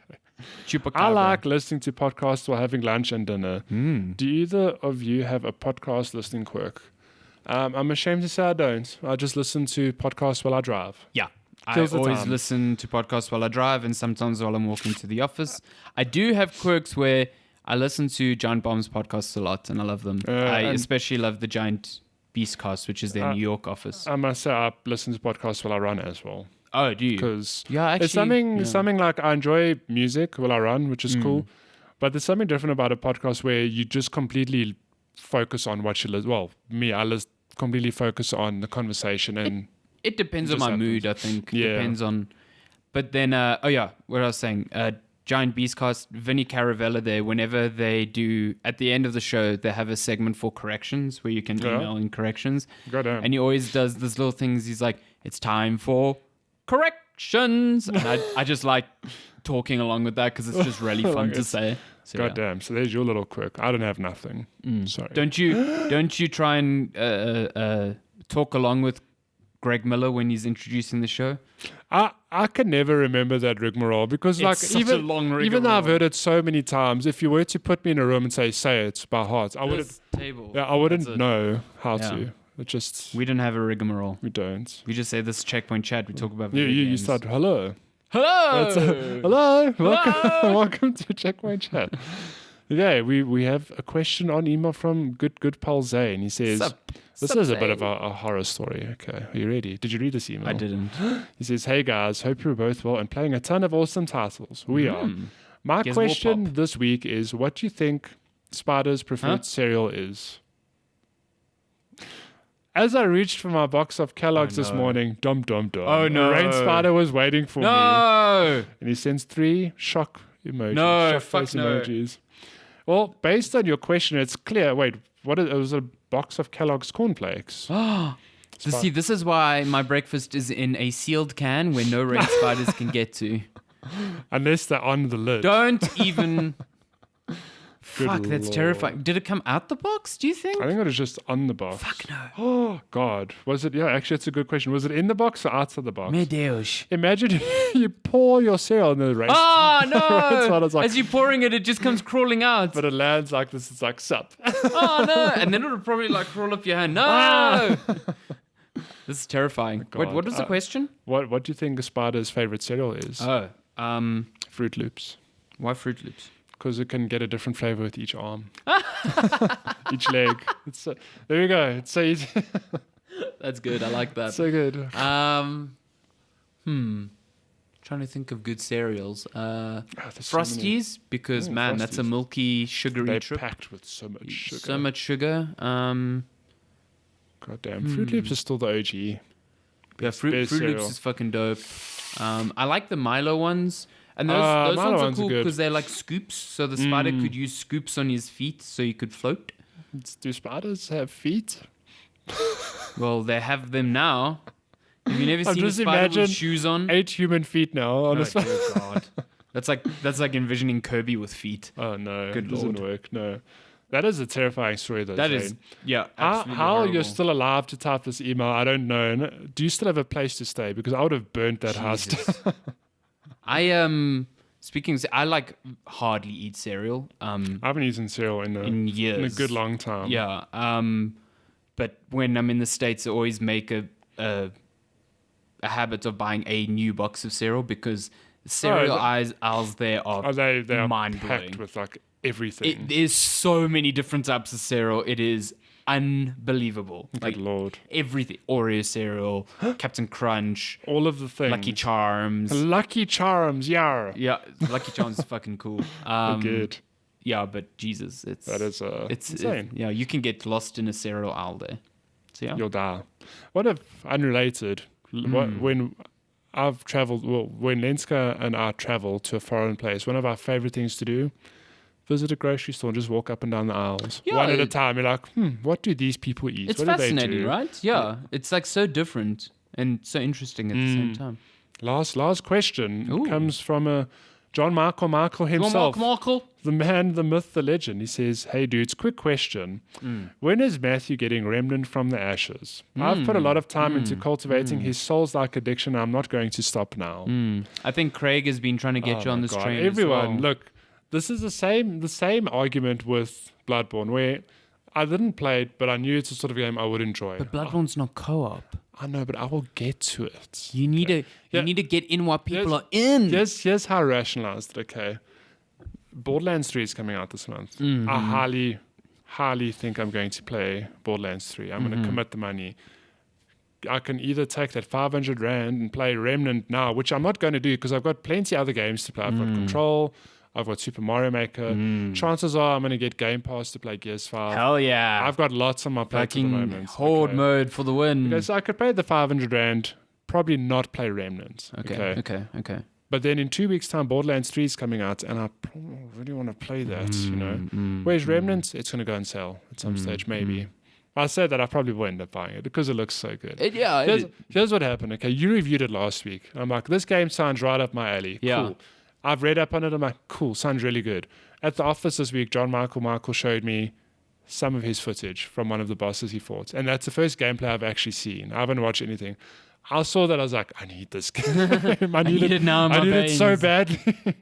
I like listening to podcasts while having lunch and dinner. Do either of you have a podcast listening quirk? I'm ashamed to say I don't. I just listen to podcasts while I drive. Yeah. I always listen to podcasts while I drive and sometimes while I'm walking to the office. I do have quirks where I listen to Giant Bomb's podcasts a lot and I love them. I especially love the Giant Beastcast, which is their New York office. I must say I listen to podcasts while I run as well. Oh, do you? Because it's something like I enjoy music while I run, which is cool. But there's something different about a podcast where you just completely focus on what you listen. Well, I completely focus on the conversation. And it depends on my mood, I think. Yeah. Depends on. But then, what I was saying, Giant Beastcast, Vinny Caravella there, whenever they do, at the end of the show, they have a segment for corrections where you can email in corrections. Goddamn. And he always does these little things. He's like, it's time for corrections. And I just like talking along with that because it's just really fun to say. So, goddamn. So there's your little quirk. I don't have nothing. Sorry. Don't you try and talk along with Greg Miller when he's introducing the show? I can never remember that rigmarole because, like, such a long even though I've rigmarole. heard it so many times, if you were to put me in a room and say it by heart, I wouldn't. Table. Yeah, I wouldn't know how to. It just We don't have a rigmarole. we don't. We just say this is checkpoint chat. We talk about You video you games. start hello. Hello. Hello, welcome to Checkpoint Chat. Okay, we have a question on email from good pal Zane. He says, this is a bit of a horror story. Okay, are you ready? Did you read this email? I didn't. He says, hey guys, hope you're both well and playing a ton of awesome titles. We are. My Guess question Warpop. this week is, what do you think Spider's preferred cereal is? As I reached for my box of Kellogg's this morning, dum. Oh, no. Rain Spider was waiting for me. No. And he sends 3 shock emojis. No, shock fuck face no. emojis. Well, based on your question, it's clear. Wait, it was a box of Kellogg's cornflakes. See, this is why my breakfast is in a sealed can where no rain spiders can get to. Unless they're on the lid. Don't even. Fuck, that's Lord. terrifying. Did it come out the box, do you think? I think it was just on the box. Fuck no. Oh, God. Was it? Yeah, actually, it's a good question. Was it in the box or outside the box? Meu Deus. Imagine you pour your cereal in the rain. Oh, That's what no. it's like. As you're pouring it, it just comes crawling out. But it lands like this. It's like, sup. Oh, no. And then it'll probably like crawl up your hand. No. This is terrifying. God. Wait, what was the question? What do you think a spider's favorite cereal is? Oh, Fruit Loops. why Fruit Loops? Because it can get a different flavor with each arm. Each leg. There we go. It's so easy. That's good. I like that. So good. Trying to think of good cereals. There's so many. Frosties, because man, that's a Frosties. milky, sugary They're trip. packed with so much sugar. So much sugar. God damn. Fruit Loops is still the OG. Yeah, Fruit best Loops cereal. is fucking dope. I like the Milo ones. And those Milo ones are ones are cool good. because they're like scoops. So the spider could use scoops on his feet so he could float. Do spiders have feet? Well, they have them now. Have you never I've seen a just spider imagined with shoes on? 8 human feet now on Oh, a spider. dear God. That's like envisioning Kirby with feet. Oh no, Good it doesn't Lord. work. No, that is a terrifying story though. That Zane. is, yeah, How absolutely you're horrible. still alive to type this email, I don't know. And do you still have a place to stay? Because I would have burnt that house. Jesus. Speaking of, I like hardly eat cereal. I haven't eaten cereal In years. in a good long time. Yeah. But when I'm in the States, I always make a habit of buying a new box of cereal because the cereal aisles there are they are mind-blowing. packed with like everything. There's so many different types of cereal. It is unbelievable. Good Like Lord. everything. Oreo cereal, Captain Crunch, All of the things. Lucky Charms. Lucky Charms, yeah. Yeah, Lucky Charms is fucking cool. Good. Yeah, but Jesus, it's insane. yeah, you can get lost in a cereal aisle there. So yeah. You'll die. What if unrelated? When I've traveled, when Lenska and I travel to a foreign place, one of our favorite things to do, visit a grocery store and just walk up and down the aisles. Yeah, one at a time. You're like, what do these people eat? It's what do they fascinating, do? right? Yeah. It's like so different and so interesting at the same time. Last question Ooh. comes from John Michael himself. Michael. The man, the myth, the legend. He says, hey dudes, quick question. When is Matthew getting remnant from the ashes? I've put a lot of time into cultivating his Souls-like addiction. I'm not going to stop now. I think Craig has been trying to get you on my this God. train. Everyone, as well. look, this is the same argument with Bloodborne, where I didn't play it, but I knew it's a sort of game I would enjoy. But Bloodborne's not co-op. I know, but I will get to it. You need to get in while people are in. Here's how I rationalized it, okay? Borderlands 3 is coming out this month. I highly think I'm going to play Borderlands 3. I'm going to commit the money. I can either take that 500 Rand and play Remnant now, which I'm not going to do because I've got plenty other games to play. I've got Control. I've got Super Mario Maker. Chances are I'm going to get Game Pass to play Gears 5. Hell yeah. I've got lots on my plate at the Fucking moment. horde mode for the win. Okay, so I could pay the 500 Rand, probably not play Remnant. Okay. But then in 2 weeks' time, Borderlands 3 is coming out, and I really want to play that, Whereas Remnant, it's going to go on sale at some stage, maybe. I said that I probably will end up buying it because it looks so good. Here's what happened, okay? You reviewed it last week. I'm like, this game sounds right up my alley. Yeah. Cool. I've read up on it. I'm like, cool, sounds really good. At the office this week, John Michael showed me some of his footage from one of the bosses he fought. And that's the first gameplay I've actually seen. I haven't watched anything. I saw that. I was like, I need this game. I need it now in my I need it so veins. badly.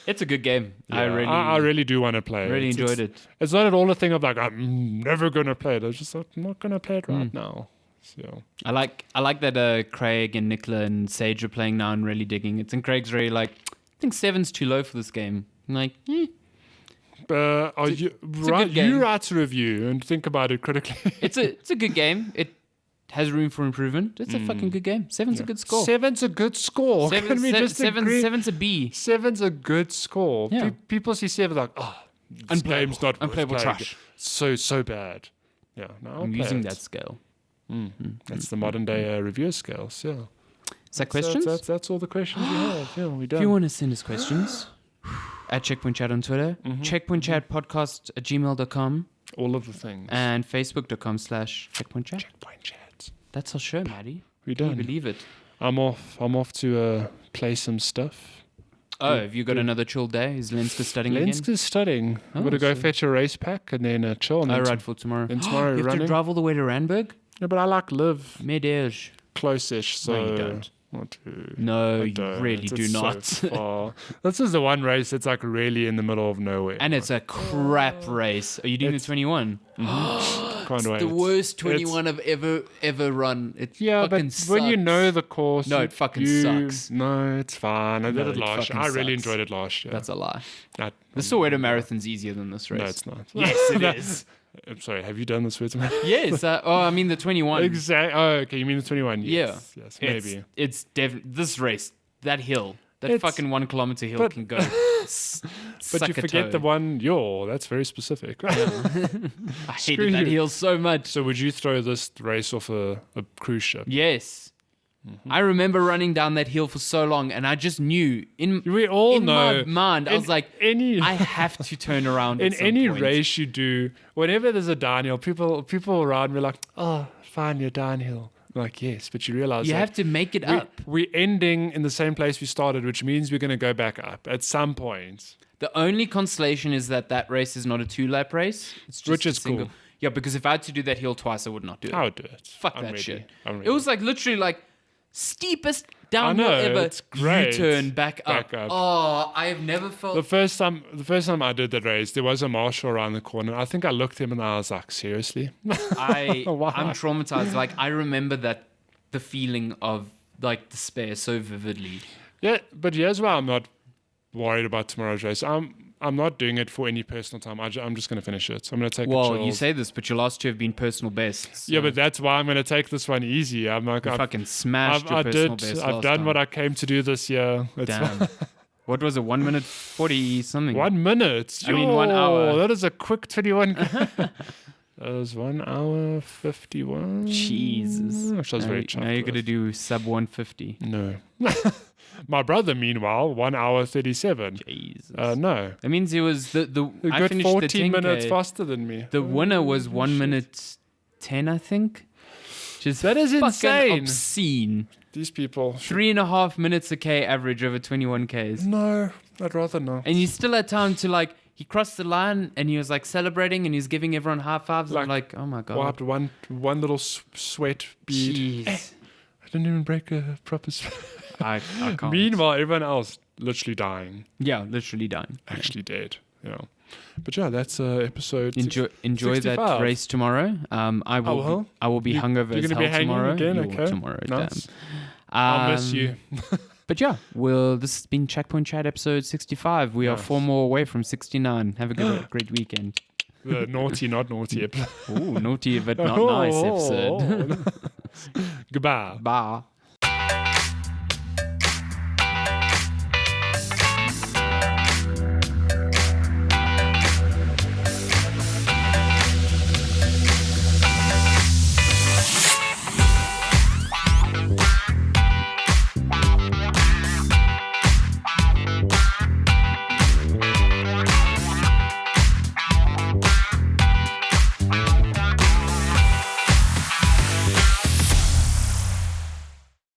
It's a good game. I really do want to play it. really enjoyed it. It's not at all a thing of like, I'm never going to play it. I was just like, I'm not going to play it right now. So I like that Craig and Nicola and Sage are playing now and really digging it. And Craig's really like, I think 7's too low for this game. I'm like, you write a review and think about it critically. it's a good game. It has room for improvement. It's a fucking good game. 7's a good score. 7's a good score. Can we just agree? 7's a B. 7's a good score. Yeah. People see 7 like, oh, this game's not worth Unplayable playing. trash. So bad. Yeah, no, I'm using that scale. That's the modern day review scale. So Is that questions? That's all the questions we have. Yeah, we're done. If you want to send us questions, at Checkpoint Chat on Twitter, checkpointchatpodcast@gmail.com, all of the things. and facebook.com/checkpointchat. Checkpoint Chat. That's our show, Matty. We're Can you done. believe it? I'm off to play some stuff. Oh, have you got another chill day? Is Lenska studying again? Lenska's studying. I'm Oh, going to go so- fetch a race pack and then chill. And Oh, then right, for tomorrow. then tomorrow You have running. to drive all the way to Randburg? Yeah, but I live Midage. close-ish, so No, you don't. Not too. No, I you don't. really do It's not. So far. This is the one race that's like really in the middle of nowhere. And it's a crap race. Are you doing the 21? Can't wait. The worst 21 I've ever run. It Yeah, fucking but sucks. when you know the course, No, it fucking sucks. No, it's fine. I did it last year. I fucking really sucks. enjoyed it last year. That's a lie. I- The Soweto Marathon's easier than this race. No, it's not. Yes, it is. I'm sorry. Have you done this with me? Yes. I mean the 21. Exactly. Oh, okay. You mean the 21? Yes. Yes. Maybe. It's definitely this race. That hill. That It's- fucking 1 kilometer hill but- can go. But you forget the one. That's very specific. I Screw hated that you. hill so much. So would you throw this race off a cruise ship? Yes. I remember running down that hill for so long, and I just knew in We all in know. my mind, I was like, I have to turn around. in at some any point. race you do, whenever there's a downhill, people around me are like, oh, fine, you're downhill. I'm like, yes, but you realize you that have to make it up. we're ending in the same place we started, which means we're going to go back up at some point. The only consolation is that race is not a 2-lap race. It's just Which a is single. cool. Yeah, because if I had to do that hill twice, I would not do it. I would do it. Fuck I'm that ready. shit. I'm It ready. was like literally like steepest downhill know, ever. it's great. U-turn back up. Back up. Oh, I have never felt. The first time I did that race, there was a marshal around the corner. I think I looked at him and I was like, seriously? I'm Why? traumatized. Like I remember the feeling of like despair so vividly. Yeah, but here's why I'm not worried about tomorrow's race. I'm not doing it for any personal time. I'm just going to finish it. So I'm going to take a Well, chill. you say this, but your last 2 have been personal bests. Yeah, but that's why I'm going to take this one easy. I'm like, you fucking smashed your personal best I've last done time. what I came to do this year. It's Damn. What was it? 1 minute 40 something. 1 minute. I mean, 1 hour. That is a quick 21. That was 1 hour 51. Jesus. Which I was very chuffed Now you're going to with. do sub 150. No. My brother, meanwhile, 1 hour 37. Jesus. No. That means it was A I good finished 14 the 10K. minutes faster than me. The winner was 1 minute 10, I think. Just That is fucking insane. obscene. These people. 3.5 minutes a K average over 21 Ks. No, I'd rather not. And you still had time to like, he crossed the line and he was like celebrating and he was giving everyone high fives. I'm like, oh my God. Wiped one little sweat bead. Jeez. I didn't even break a proper sweat. I can't. Meanwhile, everyone else literally dying. Yeah, literally dying. Actually dead. Yeah. But yeah, that's episode. Enjoy 65. that race tomorrow. I will be hungover You're as gonna hell be hanging tomorrow. again, You're okay? Tomorrow, Nice. damn. I'll miss you. But yeah, this has been Checkpoint Chat episode 65. We are Nice. 4 more away from 69. Have a great weekend. The naughty, not naughty episode. Ooh, naughty but not nice episode. Goodbye. Bye.